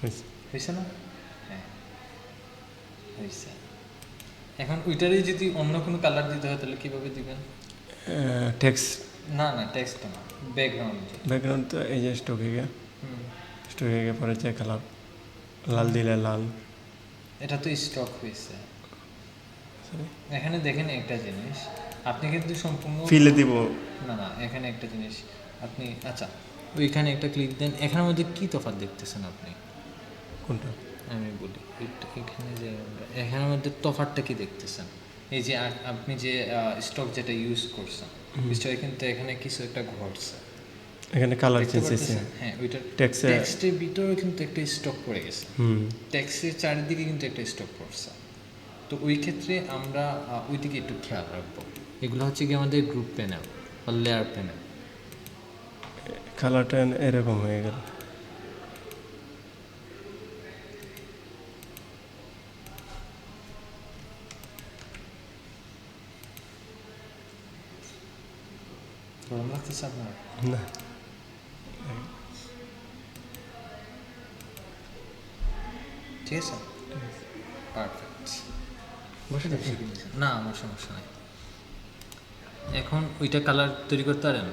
হয়েছে। হয়েছে না? হ্যাঁ, হয়েছে। এখন ওইটারই যদি অন্য কোনো কালার দিতে হয় তাহলে কীভাবে দিবেন? টেক্সট না না, টেক্সট না, ব্যাকগ্রাউন্ড। ব্যাকগ্রাউন্ড তো এই যে স্টক হয়ে গিয়ে, হুম, স্টক হয়ে গিয়ে পরে যে কালার লাল দিলে লাল। এটা তো স্টক হয়েছে। Sorry, এখানে দেখেন একটা জিনিস, আপনি কিন্তু সম্পূর্ণ ফিলে দিব। না না, এখানে একটা জিনিস আপনি, আচ্ছা ওইখানে একটা ক্লিক দেন। এখানের মধ্যে কি তফাৎ দেখতেছেন আপনি? কোনটা? আমি বলি, এখানে যে এখানের মধ্যে তফাৎটা কি দেখতেছেন? এই যে আপনি যে স্টক যেটা ইউজ করছেন, স্টকে কিন্তু এখানে কিছু একটা ঘটছে। এখানে কালার দেখতে চেঞ্জ হয়েছে। পারতেছেন? হ্যাঁ, ওইটার টেক্সে টেক্সটের ভিতরে কিন্তু একটা স্টক পড়ে গেছে। হুম, ট্যাক্সের চারিদিকে কিন্তু একটা স্টক পড়ছে। তো ওই ক্ষেত্রে আমরা ওই দিকে একটু খেয়াল রাখবো। এগুলো হচ্ছে কি আমাদের গ্রুপ প্যানেল বা লেয়ার প্যানেল। কালারটা এরকম হয়ে গেল। গরম লাগতেছে আপনার? না, ঠিক আছে, পারফেক্ট। বসে দেখি না, আমার সমস্যা নাই। এখন ওইটা কালার তৈরি করতে পারেন।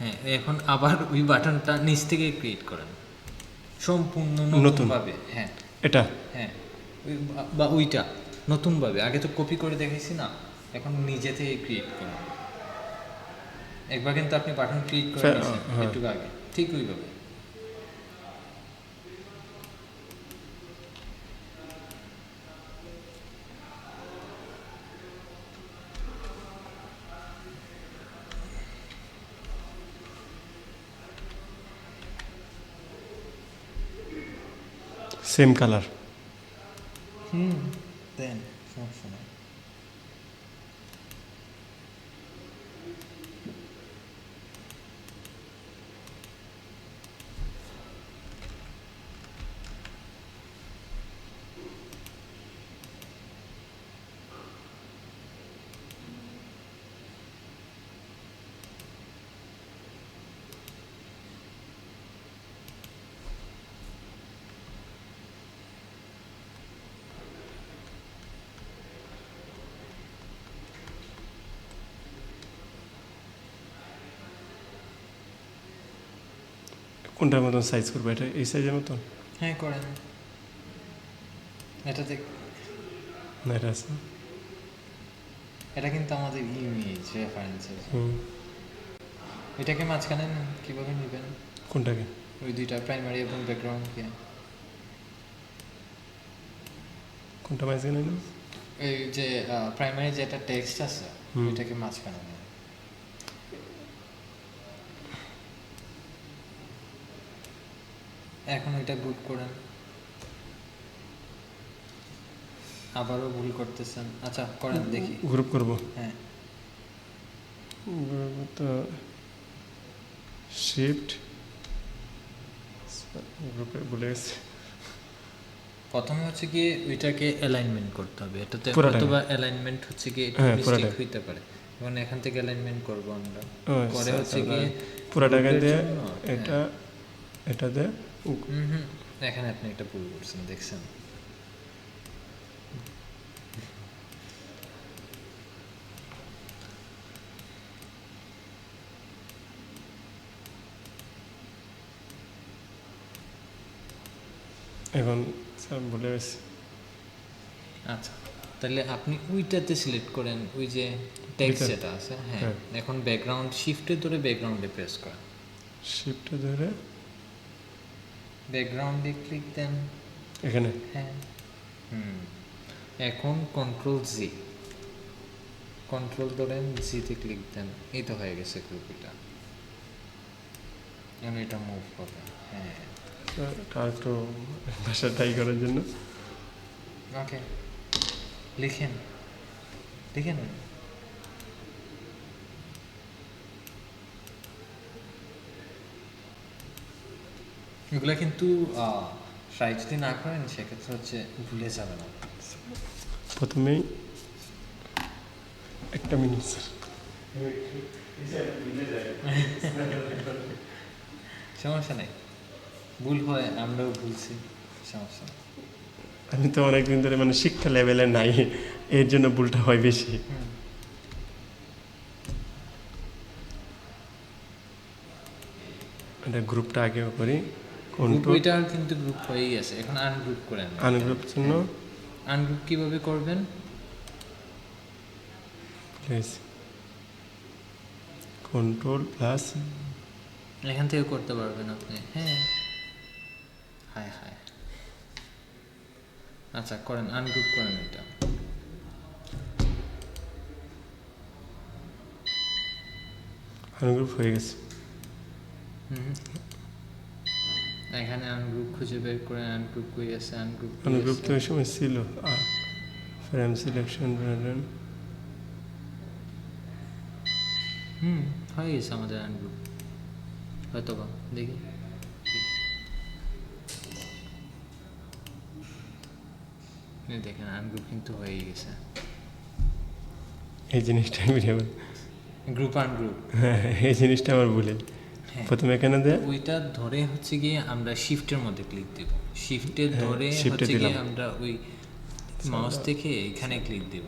হ্যাঁ, এখন আবার ওই বাটনটা নিচ থেকে ক্রিয়েট করেন সম্পূর্ণ নতুনভাবে। হ্যাঁ এটা হ্যাঁ, বা ওইটা নতুনভাবে। আগে তো কপি করে দেখেছি না, এখন নিজে থেকে ক্রিয়েট করুন। একবার কিন্তু আপনি বাটন ক্লিক করে নিয়েছেন হ্যাঁ। একটু আগে, ঠিক ওইভাবে। Same colour. দেন সমস্যা নেই। কোনটার মতন সাইজ করবো, এটা এই সাইজের মতন হ্যাঁ করেন, এটাতে না এটা আছে? এটা কিন্তু আমাদের ইমেজ রেফারেন্সের। হুম, এটাকে মাঝখানে নেন, কীভাবে নেবেন? কোনটাকে? ওই দুইটা প্রাইমারি এবং ব্যাকগ্রাউন্ডকে, কোনটা মাঝখানে না? এই যে প্রাইমারি যেটা টেক্সট আছে হুম। ওইটাকে মাঝখানে নেন। এখন ওইটা গ্রুপ করেন। আবারও ভুল করতেছেন, আচ্ছা করেন দেখি। গ্রুপ করবো? হ্যাঁ তো শিফট গ্রুপে ভুলে গেছি। প্রথমে হচ্ছে গিয়ে ওইটাকে অ্যালাইনমেন্ট করতে হবে, এটাতে পুরাটাকে? অথবা অ্যালাইনমেন্ট হচ্ছে গিয়ে একটু হ্যাঁ, মিস্টেক পুরাটাকে। হইতে পারে। এখন এখান থেকে অ্যালাইনমেন্ট করব আমরা, ও, পরে আচ্ছা, হচ্ছে তাহলে গিয়ে পুরাটাকে গ্রুপের দিয়ে জন্য, এটা হ্যাঁ। এটা দিয়ে হুম, এখানে আপনি একটা ভুল করছেন, দেখছেন? এখন স্যার ভুলে গেছি। আচ্ছা, তাহলে আপনি ওইটাতে সিলেক্ট করেন, ওই যে টেক্সট ওইটা? যেটা আছে, হ্যাঁ। হ্যাঁ। এখন ব্যাকগ্রাউন্ড শিফটে ধরে ব্যাকগ্রাউন্ডে প্রেস করেন, শিফটে ধরে ব্যাকগ্রাউন্ডে ক্লিক দেন, এখানে হ্যাঁ। এখন কন্ট্রোল জি, কন্ট্রোল ধরেন জিতে ক্লিক দেন, এই তো হয়ে গেছে গ্রুপটা। এখন এটা মুভ হবে, হ্যাঁ। আর একটু ভাষা ট্রাই করার জন্য ওকে, লিখেন, লিখে নেন। এগুলো কিন্তু ট্রাই যদি না করেন সেক্ষেত্রে হচ্ছে ভুলে যাবে না। প্রথমেই একটা মিনিট স্যার। সমস্যা নেই, ভুল হয়, আমরাও ভুলছি, সমস্যা নেই। আমি তো অনেকদিন ধরে মানে শিক্ষা লেভেলে নাই, এর জন্য ভুলটা হয় বেশি। এটা গ্রুপটা আগে করি, গ্রুপ কন্ট্রোল ওইটা কিন্তু গ্রুপ হয়েই আছে, এখন আনগ্রুপ করেন। আনগ্রুপ জন্য আনগ্রুপ কিভাবে করবেন? কন্ট্রোল প্লাস এখান থেকে করতে পারবেন আপনি, হ্যাঁ। হায় হায়, আচ্ছা করেন, আনগ্রুপ করেন এটা। আনগ্রুপ হয়ে গেছে। এখানে আনগ্রুপ খুঁজে বের করে, আনগ্রুপ কই আছে, আনগ্রুপ আনগ্রুপ তো ওই সময় ছিল, ফ্রেম সিলেকশন হয়ে গেছে আমাদের আনগ্রুপ, হয়তো বা, দেখি। এই দেখেন আনগ্রুপ কিন্তু হয়ে গেছে। এই জিনিসটা আমি গ্রুপ আনগ্রুপ, হ্যাঁ, এই জিনিসটা আমার ভুলে। হ্যাঁ। প্রথমে এখানে দেয়, ওইটা ধরে হচ্ছে গিয়ে আমরা শিফটের মধ্যে ক্লিক দেব, শিফটে হ্যাঁ, ধরে shift-এ হচ্ছে গিয়ে দিলাম। আমরা ওই মাউস থেকে এখানে ক্লিক দেব।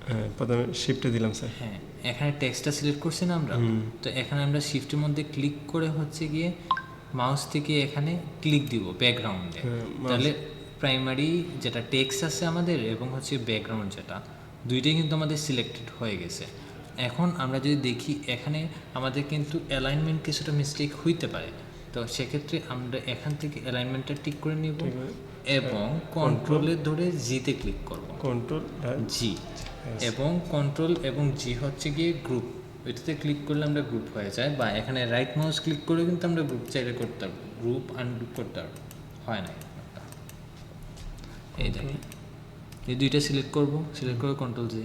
হ্যাঁ, প্রথমে শিফটে দিলাম স্যার। হ্যাঁ, এখানে টেক্সটটা সিলেক্ট করছি না আমরা, তো এখানে আমরা শিফটের মধ্যে ক্লিক করে হচ্ছে গিয়ে মাউস থেকে এখানে ক্লিক দিব ব্যাকগ্রাউন্ডে, হ্যাঁ, তাহলে প্রাইমারি যেটা টেক্সট আছে আমাদের এবং হচ্ছে ব্যাকগ্রাউন্ড যেটা, দুইটাই কিন্তু আমাদের সিলেক্টেড হয়ে গেছে। এখন আমরা যদি দেখি এখানে আমাদের কিন্তু অ্যালাইনমেন্ট কিছুটা মিস্টেক হইতে পারে, তো সেক্ষেত্রে আমরা এখান থেকে অ্যালাইনমেন্টটা ঠিক করে নিব এবং কন্ট্রোলের ধরে জিতে ক্লিক করব, কন্ট্রোল জি, এবং কন্ট্রোল এবং জি হচ্ছে গিয়ে গ্রুপ, এটাতে ক্লিক করলে আমরা গ্রুপ হয়ে যায়, বা এখানে রাইট মাউস ক্লিক করে কিন্তু আমরা গ্রুপ চাইলে করতে পারবো, গ্রুপ আনগ্রুপ করতে পারবো, হয় না। এই দেখেন, এই দুইটা সিলেক্ট করব, সিলেক্ট করে কন্ট্রোল জি,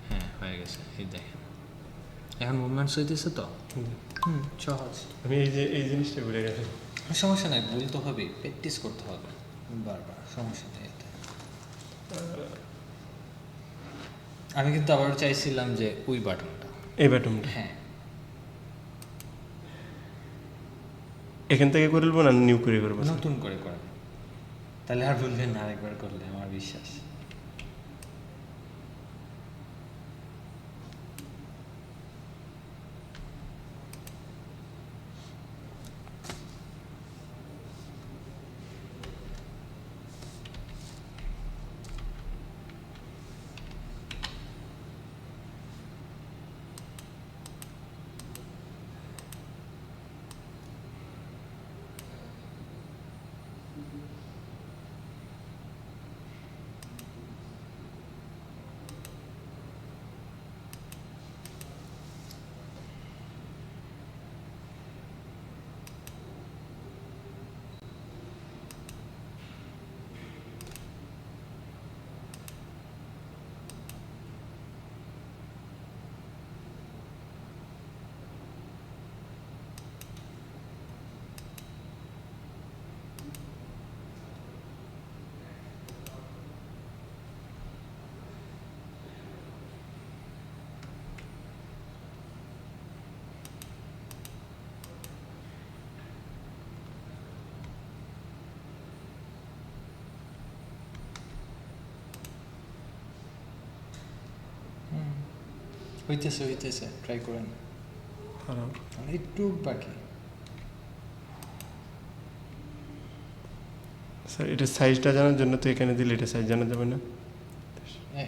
হ্যাঁ হয়ে গেছে। এই দেখেন এখন মুভমেন্টস হইতেছে তো, সহজ। আমি এই জিনিসটা ভুলে গেছি। সমস্যা নাই, ভুল তো হবেই, প্র্যাকটিস করতে হবে বারবার, সমস্যা নেই এতে। আমি কিন্তু আবার চাইছিলাম যে ওই বাটনটা, এই বাটনটা হ্যাঁ। এখান থেকে করবো না নিউ করে করবো? নতুন করে করেন, তাহলে আর বলবেন না আরেকবার করলে, আমার বিশ্বাস। হইতেছে ট্রাই করেন, আর একটু বাকি। স্যার এটা সাইজটা জানার জন্য তো এখানে দিলে এটা সাইজ জানা যাবে না।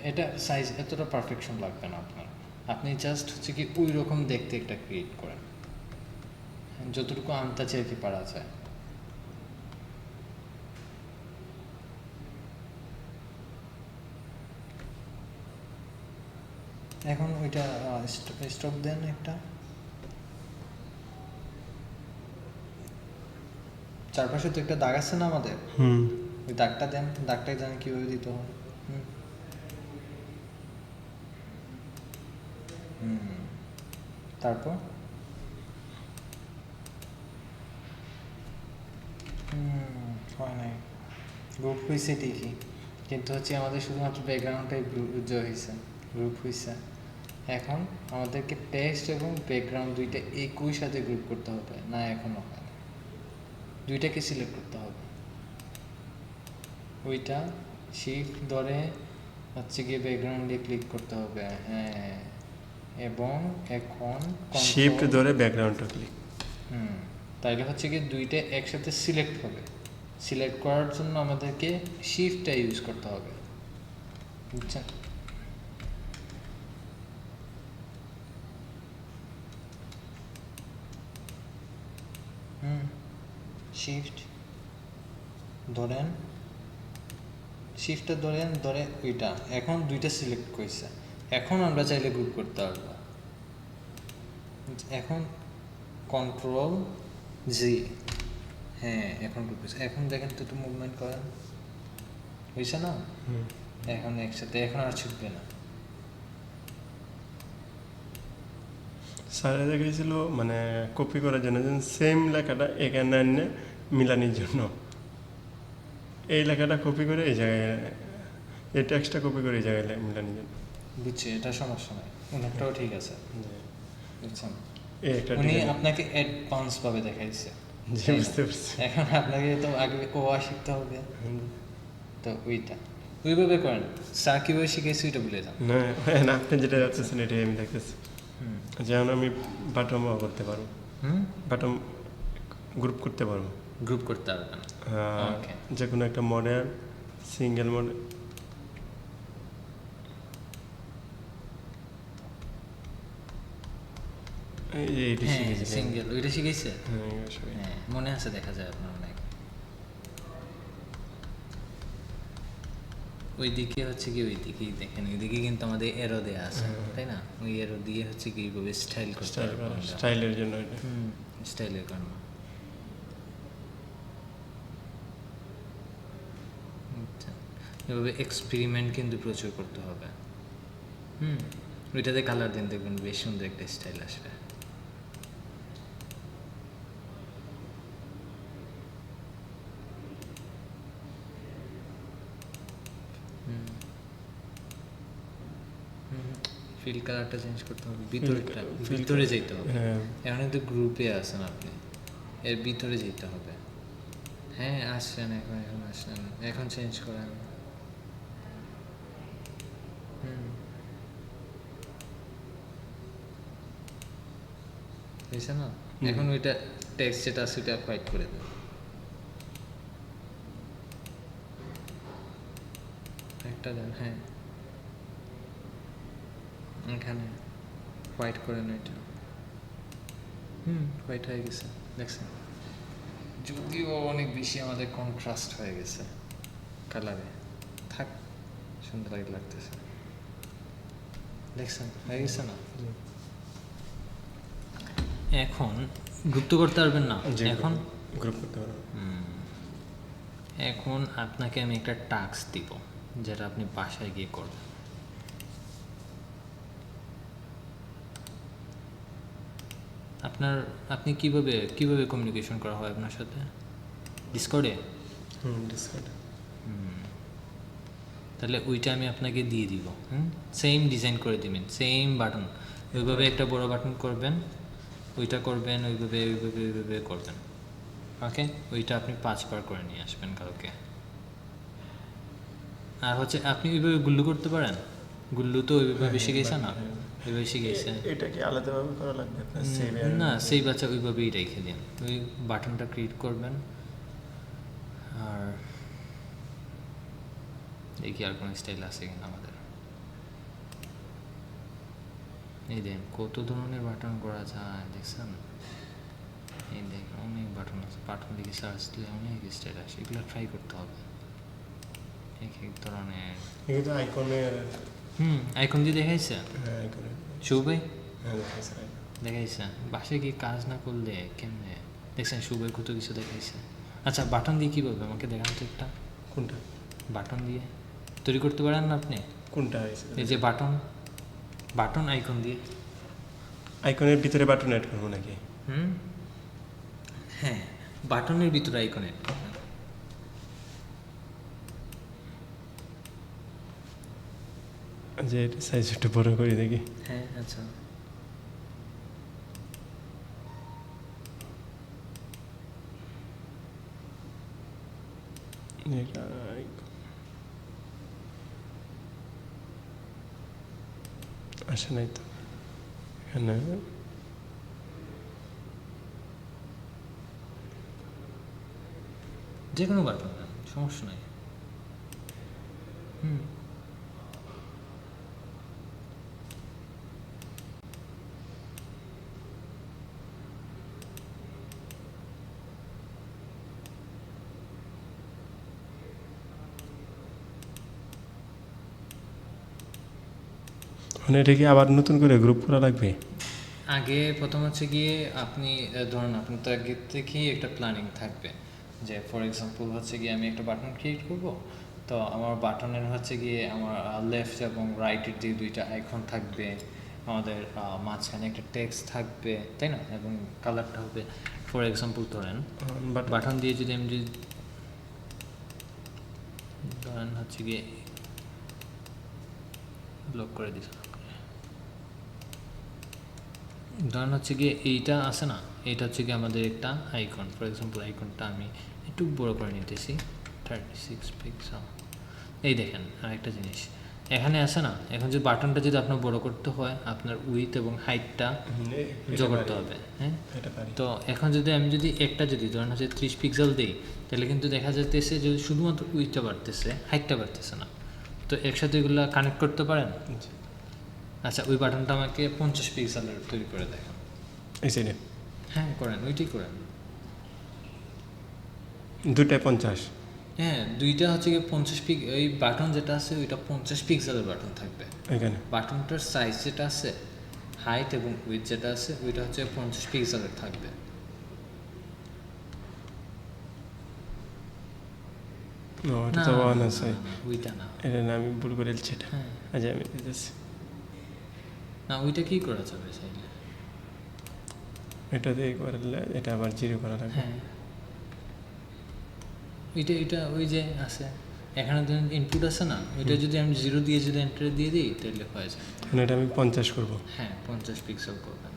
এটা সাইজ এতটা পারফেকশন লাগবে না আপনার, আপনি জাস্ট হচ্ছে কি ওই রকম দেখতে একটা ক্রিয়েট করেন, যতটুকু আন্দাজে আর কি পারা যায়। এখন ওইটা স্টক দেন একটা, চারপাশে তো একটা দাগ আছে না আমাদের, ওই দাগটা দেন, দাগটাই জানেন কীভাবে দিতে হয়। হুম হুম তারপর হয় নাই, গ্রুপ হয়েছে ঠিকই, কিন্তু হচ্ছে আমাদের শুধুমাত্র ব্যাকগ্রাউন্ডটাই জয় হয়েছে, গ্রুপ হয়েছে। এখন আমাদেরকে টেক্সট এবং ব্যাকগ্রাউন্ড দুইটা একই সাথে গ্রুপ করতে হবে না, এখনও হয় না, দুইটাকে সিলেক্ট করতে হবে। ওইটা শিফট ধরে হচ্ছে গিয়ে ব্যাকগ্রাউন্ডে ক্লিক করতে হবে, হ্যাঁ, এবং এখন শিফট ধরে ব্যাকগ্রাউন্ডটা ক্লিক। তাইলে হচ্ছে কি দুইটা একসাথে সিলেক্ট হবে। সিলেক্ট করার জন্য আমাদেরকে শিফটটা ইউজ করতে হবে, বুঝছেন? শিফট ধরেন, শিফটটা ধরে ওইটা, এখন দুইটা সিলেক্ট করছে, এখন আমরা চাইলে গ্রুপ করতে পারবো। এখন কন্ট্রোল জি, হ্যাঁ এখন গ্রুপ হয়েছে। এখন দেখেন তো একটু মুভমেন্ট করেন, হয়েছে না? এখন একসাথে, এখন আর ছুটবে না। স্যারে দেখাইছিল মানে কপি করার জন্য সেম লেখাটা এখানে এনে মিলানির জন্য, এই লেখাটা কপি করে এই জায়গায়, এই টেক্সটটা কপি করে এই জায়গায় মিলানির জন্য। বুঝছি, এটা সমস্যা নাই, ওনারটাও ঠিক আছে, বুঝছেন? এই একটা উনি আপনাকে অ্যাডভান্স ভাবে দেখাইছে, জি বুঝতে পারছি। এখন আপনাকে তো আগে ওয়া শিখতে হবে, তো ওইটা ওইভাবে করেন। স্যার কীভাবে শিখেছি ওইটা ভুলে যান। না আপনি যেটা যাচ্ছেন এটাই আমি দেখতেছি, যেমন আমি বাটম করতে পারবো, বাটম গ্রুপ করতে পারবো, গ্রুপ করতে পারবেন, যে কোনো একটা মডেল, সিঙ্গেল মডেল, এইটা শিখেছি। সিঙ্গেল ওইটা শিখেছে, হ্যাঁ মনে আছে, দেখা যায় আপনার অনেক। ওইদিকে হচ্ছে কি, ওইদিকেই দেখেন, ওইদিকে কিন্তু আমাদের এরো দেয়া আছে, তাই না? ওই এরো দিয়ে হচ্ছে কি এইভাবে স্টাইল করতে পারবো, স্টাইলের জন্য এটা। স্টাইলের কারণে। এভাবে এক্সপেরিমেন্ট কিন্তু প্রচুর করতে হবে। ওইটাতে কালার দিন, দেখবেন বেশ সুন্দর একটা স্টাইল আসবে। ফিল কালারটা চেঞ্জ করতে হবে, ভিতরে যেতে হবে। এখন কিন্তু গ্রুপে আছেন আপনি, এর ভিতরে যেতে হবে। হ্যাঁ আসছেন, এখন আসছেন, এখন চেঞ্জ করেন। বুঝছে না? এখন ওইটা টেক্সট যেটা আছে ওইটা হোয়াইট করে দেন, একটা দেন, হ্যাঁ এখানে হোয়াইট করেন ওইটা। হোয়াইট হয়ে গেছে, দেখছেন? যদিও অনেক বেশি আমাদের কন্ট্রাস্ট হয়ে গেছে কালারে, থাক, সুন্দর লাগতেছে, দেখছেন? হয়ে গেছে না? এখন গ্রুপ তো করতে পারবেন না, এখন গ্রুপ করতে পারবেন। এখন আপনাকে আমি একটা টাস্ক দিব, যেটা আপনি বাসায় গিয়ে করবেন। আপনি কিভাবে কমিউনিকেশন করা হয় আপনার সাথে? ডিসকর্ডে? ডিসকর্ডে। তাহলে ওইটা আমি আপনাকে দিয়ে দিব, সেম ডিজাইন করে দিবেন, সেম বাটন, ওইভাবে একটা বড় বাটন করবেন, ওইটা করবেন, ওইভাবে করবেন, ওকে? ওইটা আপনি 5 বার করে নিয়ে আসবেন কালকে। আর হচ্ছে আপনি ওইভাবে গুল্লু করতে পারেন, গুল্লু তো ওইভাবে শিখেছেন না? এভাবে শিখেছে। এটা কি আলাদাভাবে করা লাগবে আপনার সেভ না, সেই বাচ্চা ওইভাবেই রেখে দিন, ওই বাটনটা ক্রিয়েট করবেন। আর দেখি আর কোনো স্টাইল আছে কিনা আমাদের। এই দেখেন কত ধরনের বাটন করা যায়, দেখছেন? এই দেখেন অনেক বাটন আছে, বাটন দিকে সার্চ দিলে অনেক স্টাইল আসে, এগুলো ট্রাই করতে হবে এক এক ধরনের। কিন্তু আইকনের আইকন দিয়ে দেখাইছে হ্যাঁ আইকনের শুভাই, হ্যাঁ দেখাইছে দেখাইছে। বাসায় কি কাজ না করলে কেমনে দেখছেন? শুভাই কত কিছু দেখাইছে। আচ্ছা বাটন দিয়ে কীভাবে আমাকে দেখান তো একটা। কোনটা বাটন দিয়ে তৈরি করতে পারেন না আপনি? কোনটা এই যে বাটন, বাটন আইকন দিয়ে। আইকনের ভিতরে বাটন অ্যাড করবো নাকি? হ্যাঁ, বাটনের ভিতরে আইকনের। যে এটা সাইজ একটু বড় করে দেখি। হ্যাঁ আচ্ছা, এটা আসে নাই তো এখানে। যে কোনো বাটন সমস্যা নাই। মানে এটা কি আবার নতুন করে গ্রুপ করা লাগবে? আগে প্রথম হচ্ছে গিয়ে আপনি ধরুন আপনি তো আগে থেকেই একটা প্ল্যানিং থাকবে যে ফর এক্সাম্পল হচ্ছে গিয়ে আমি একটা বাটন ক্রিয়েট করব, তো আমার বাটনের হচ্ছে গিয়ে আমার লেফট এবং রাইটের যে দুইটা আইকন থাকবে, আমাদের মাঝখানে একটা টেক্সট থাকবে, তাই না? এবং কালারটা হবে ফর এক্সাম্পল ধরেন বাটন দিয়ে যদি আমি যদি ধরেন হচ্ছে গিয়ে ব্লক করে দিচ্ছি, ধরেন হচ্ছে গিয়ে এইটা আছে না, এইটা হচ্ছে গিয়ে আমাদের একটা আইকন। ফর এক্সাম্পল আইকনটা আমি একটু বড় করে নিতেছি 36 পিক্সেল। এই দেখেন আরেকটা জিনিস এখানে আছে না, এখন যে বাটনটা যদি আপনার বড় করতে হয় আপনার উইথ এবং হাইটটা যোগ করতে হবে। হ্যাঁ, তো এখন যদি আমি যদি একটা যদি ধরেন হচ্ছে 30 পিক্সেল দিই, তাহলে কিন্তু দেখা যাইতেছে যে শুধুমাত্র উইথটা বাড়তেছে, হাইটটা বাড়তেছে না। তো একসাথে এগুলো কানেক্ট করতে পারেন। আচ্ছা ওই বাটনটা আমাকে 50 পিক্সেলের তৈরি করে দেখান। এই সাইডে হ্যাঁ করেন, ওইটাই করেন। দুটায় 50? হ্যাঁ দুইটা হচ্ছে গিয়ে 50 ওই বাটন যেটা আছে ওইটা 50 পিক্সেলের বাটন থাকবে। এখানে বাটনটার সাইজ যেটা আছে, হাইট এবং উইথ যেটা আছে ওইটা হচ্ছে 50 পিক্সেলের থাকবে। এটা তো ওয়ান আছে, ওইটা না, এটা না আমি ভুল করে দিচ্ছি এটা। হ্যাঁ আচ্ছা আমি দিতেছি। না ওইটা কি করা যাবে চাইলে? এটা দিয়ে করলে এটা আবার জিরো করা লাগবে। হ্যাঁ ওইটা এটা ওই যে আছে এখানে ধরুন ইনপুট আছে না, ওইটা যদি আমি 0 দিয়ে যদি এন্টার দিয়ে দিই তাহলে হয়ে যায়। এখন এটা আমি 50 করবো। হ্যাঁ 50 পিক্সেল করবেন।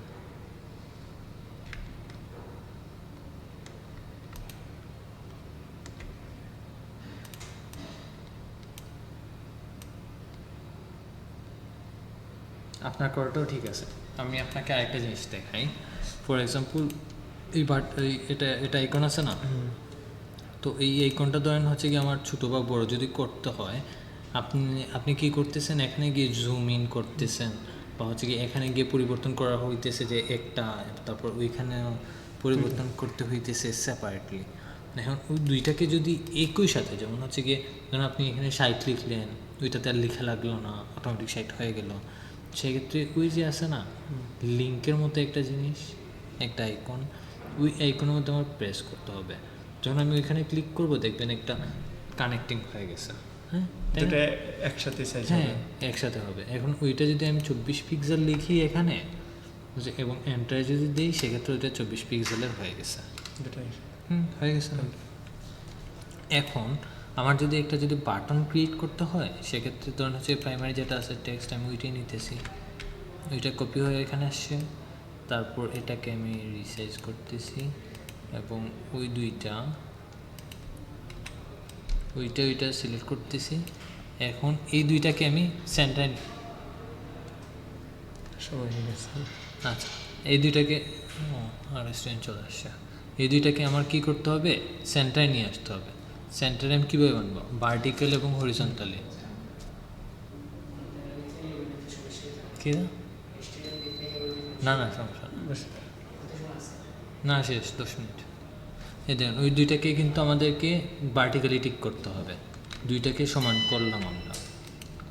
আপনার করাটাও ঠিক আছে। আমি আপনাকে আরেকটা জিনিস দেখাই। ফর এক্সাম্পল এটা এটা আইকন আছে না, তো এই আইকনটা ধরেন হচ্ছে কি আমার ছোটো বা বড় যদি করতে হয়, আপনি আপনি কি করতেছেন, এখানে গিয়ে জুম ইন করতেছেন বা হচ্ছে কি এখানে গিয়ে পরিবর্তন করা হইতেছে যে একটা, তারপর ওইখানে পরিবর্তন করতে হইতেছে সেপারেটলি। এখন ওই দুইটাকে যদি একই সাথে, যেমন হচ্ছে গিয়ে ধরুন আপনি এখানে 60 লিখলেন, ওইটাতে আর লেখা লাগলো না, অটোমেটিক 60 হয়ে গেল, সেক্ষেত্রে ওই যে আছে না লিঙ্কের মতো একটা জিনিস, একটা আইকন, ওই আইকনের মধ্যে আমার প্রেস করতে হবে। যখন আমি ওইখানে ক্লিক করব দেখবেন একটা কানেক্টিং হয়ে গেছে। হ্যাঁ দুটো একসাথে সাইজ হ্যাঁ হবে। একসাথে হবে। এখন ওইটা যদি আমি 24 পিক্সেল লিখি এখানে এবং এন্টারে যদি দিই, সেক্ষেত্রে ওইটা 24 পিক্সেলের হয়ে গেছে। দুটাই হয়ে গেছে। এখন আমার যদি একটা যদি বাটন ক্রিয়েট করতে হয়, সেক্ষেত্রে ধরুন হচ্ছে প্রাইমারি যেটা আছে টেক্সট, আমি ওইটাই নিতেছি, ওইটা কপি হয়ে এখানে আসছে, তারপর এটাকে আমি রিসাইজ করতেছি এবং ওই দুইটা ওইটা সিলেক্ট করতেছি। এখন এই দুইটাকে আমি সেন্টারে সময় হয়ে গেছে। আচ্ছা, এই দুইটাকে আর স্টুডেন্ট চলে আসছে। এই দুইটাকে আমার কি করতে হবে? সেন্টারে নিয়ে আসতে হবে। সেন্টারে আমি কীভাবে বানবো? ভার্টিক্যাল এবং হরিজন্টালি। কি না না সমস্যা না, বাস না শেষ 10 মিনিট। এই দেখুন, ওই দুইটাকে কিন্তু আমাদেরকে ভার্টিক্যালি ঠিক করতে হবে। দুইটাকে সমান করলাম আমরা,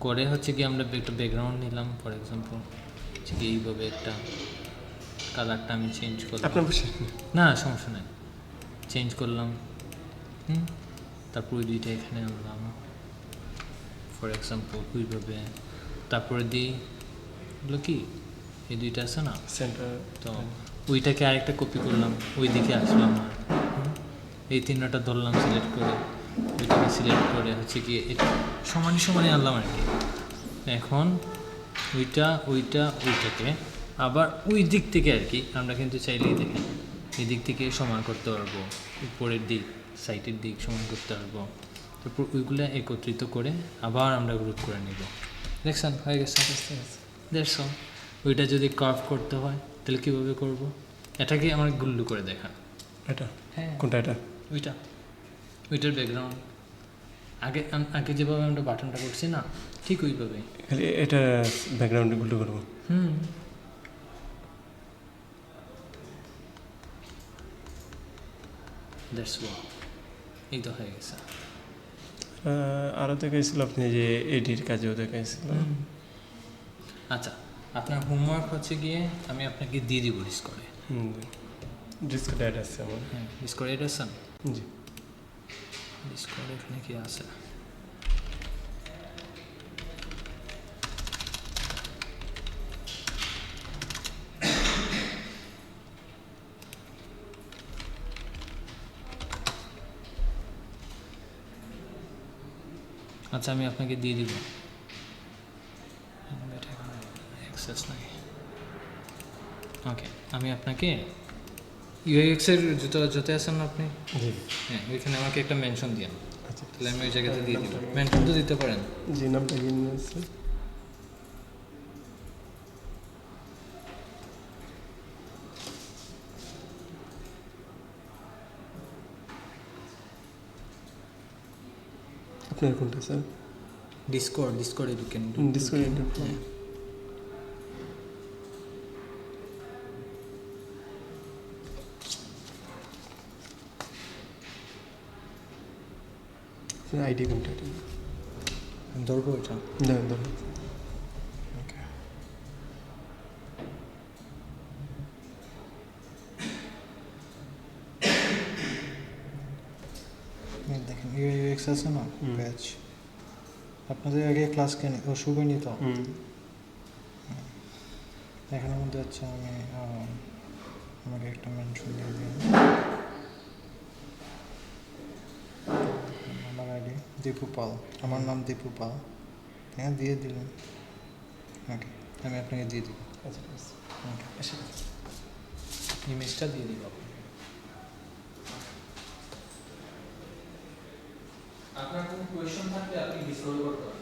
করে হচ্ছে কি আমরা একটা ব্যাকগ্রাউন্ড নিলাম। ফর এক্সাম্পল হচ্ছে কি এইভাবে একটা কালারটা আমি চেঞ্জ করলাম। আপনার বসে না সমস্যা নেই, চেঞ্জ করলাম। তারপর ওই দুইটা এখানে আনলাম ফর এক্সাম্পল ওইভাবে। তারপরে দিই এগুলো কি, এই দুইটা আছে না, সেন্টার তো ওইটাকে আরেকটা কপি করলাম, ওই দিকে আসলাম আর এই তিনটা ধরলাম, সিলেক্ট করে ওইটাকে সিলেক্ট করে হচ্ছে কি এটা সমানই সমানই আনলাম আর কি। এখন ওইটাকে আবার ওই দিক থেকে আর কি আমরা কিন্তু চাইলেই দেখেন এই দিক থেকে সমান করতে পারবো, উপরের দিক সাইটের দিক সমান করতে পারবো। তারপর ওইগুলো একত্রিত করে আবার আমরা গ্রুপ করে নিব। দেখছেন হয়ে গেছে, দেখছো? ওইটা যদি কার্ভ করতে হয় তাহলে কীভাবে করব? এটাকে আমার গুল্লু করে দেখান। এটা হ্যাঁ কোনটা? এটা ওইটার ব্যাকগ্রাউন্ড আগে যেভাবে আমরা বাটনটা করছি না, ঠিক ওইভাবেই। খালি এটা ব্যাকগ্রাউন্ডে গুলো করবো। দ্যাটস ওয়াও, এই তো হয়ে গেছে। আরও দেখাইছিল আপনি যে এডির কাজেও দেখাইছিল। আচ্ছা, আপনার হোমওয়ার্ক হচ্ছে গিয়ে আমি আপনাকে দিয়ে দিব ডিসকর্ডে। ডিসকর্ডে অ্যাড আছে আমার। হ্যাঁ ডিসকর্ডে এটা আছেন? জি ডিসকর্ডে এখানে কি আছে? আচ্ছা আমি আপনাকে দিয়ে দিব, অ্যাক্সেস নাই। ওকে, আমি আপনাকে ইউএক্সের যত আছেন না আপনি, জি হ্যাঁ ওইখানে আমাকে একটা মেনশন দিন, আচ্ছা তাহলে আমি ওই জায়গাতে দিয়ে দিব। মেনশন তো দিতে পারেন। জি নামটা কি আছে? আপনার কোনটা স্যার? ডিসকর্ডে ঢুকেন। ডিসকর্ডে হ্যাঁ আইডি কোনটা? ধরবো এটা। না ধরুন। দেখেন ইউএক্স আছে না ব্যাচ, আপনাদের আগে ক্লাস কেন ও শুভেনি তো এখানের মধ্যে হচ্ছে আমি আমাকে একটা মেনশন দিয়ে দিই। আমার আইডি দীপু পাল, আমার নাম দীপু পাল। হ্যাঁ দিয়ে দিলাম। ওকে আমি আপনাকে দিয়ে দিব। আচ্ছা ওকে ইমেজটা দিয়ে দিব। আপনার কোনো কোয়েশ্চন থাকলে আপনি ডিসকাস করতে পারেন।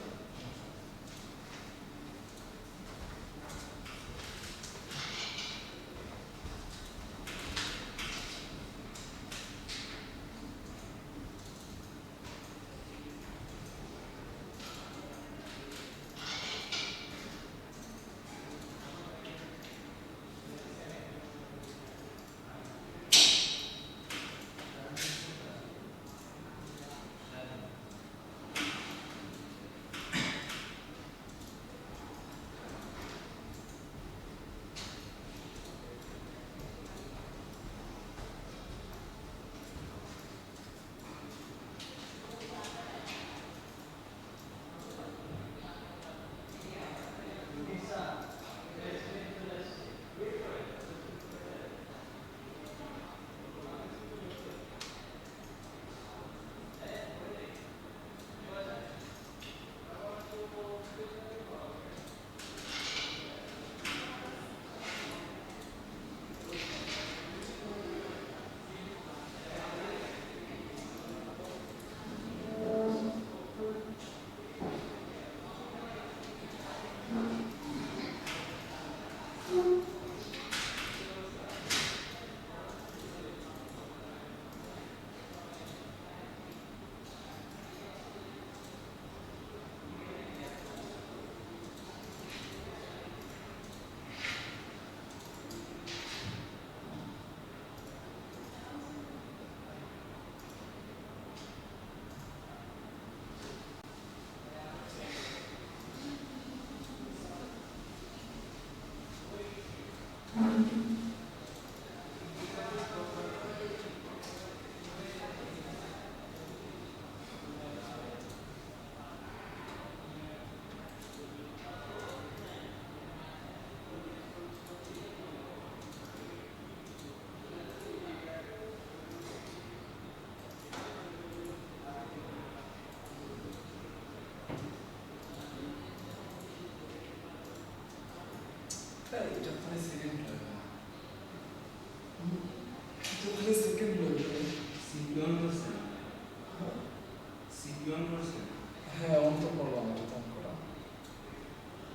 হ্যাঁ অন তো করলাম, এটা তো অন করা,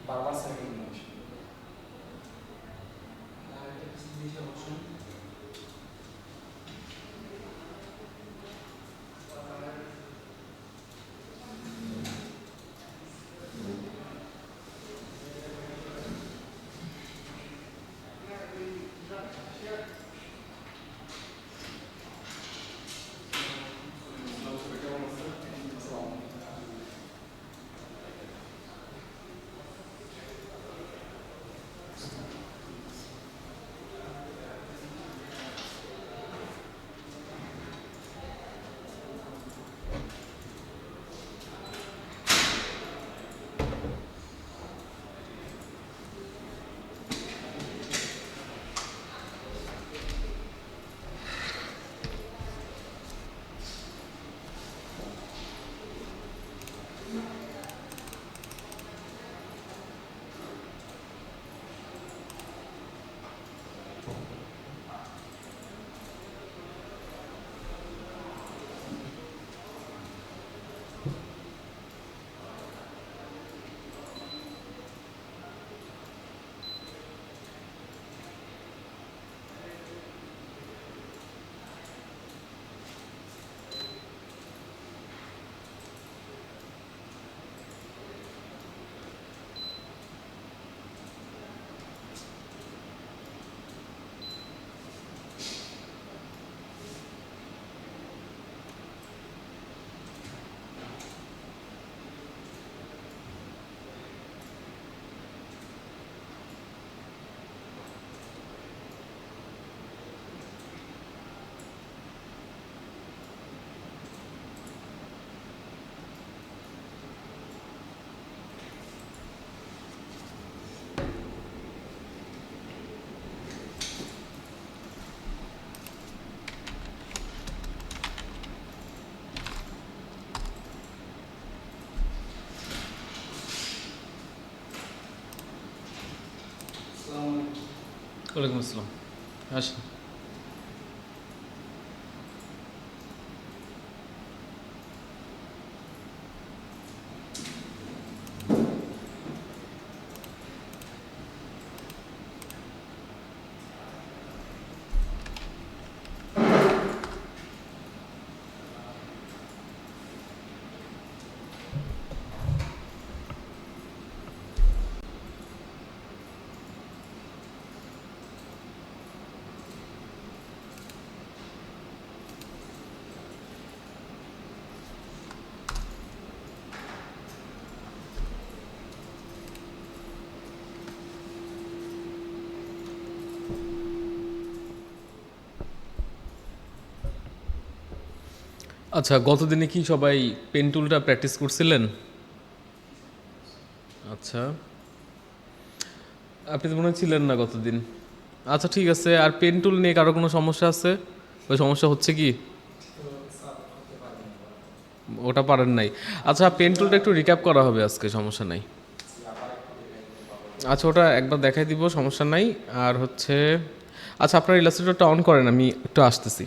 বারবার সাইকেল নিয়ে আসে। আর একটা কিছু দিয়েছে অপশন। আসসালামু আলাইকুম। ওয়ালাইকুম আসসালাম। আসেন। আচ্ছা, গতদিনে কি সবাই পেন টুলটা প্র্যাকটিস করছিলেন? আচ্ছা, আপনি তো মনে হয় ছিলেন না গতদিন। আচ্ছা ঠিক আছে। আর পেন টুল নিয়ে কারো কোনো সমস্যা আছে? ওই সমস্যা হচ্ছে কি? তো স্যার করতে পারবেন না। ওটা পারেন নাই। আচ্ছা, পেন টুলটা একটু রিক্যাপ করা হবে আজকে, সমস্যা নাই। আবার একটু দেখাই দিতে পারবো। আচ্ছা, ওটা একবার দেখাই দিব, সমস্যা নাই। আর হচ্ছে, আচ্ছা আপনার ইলাস্ট্রেটরটা অন করেন, আমি একটু আসতেছি।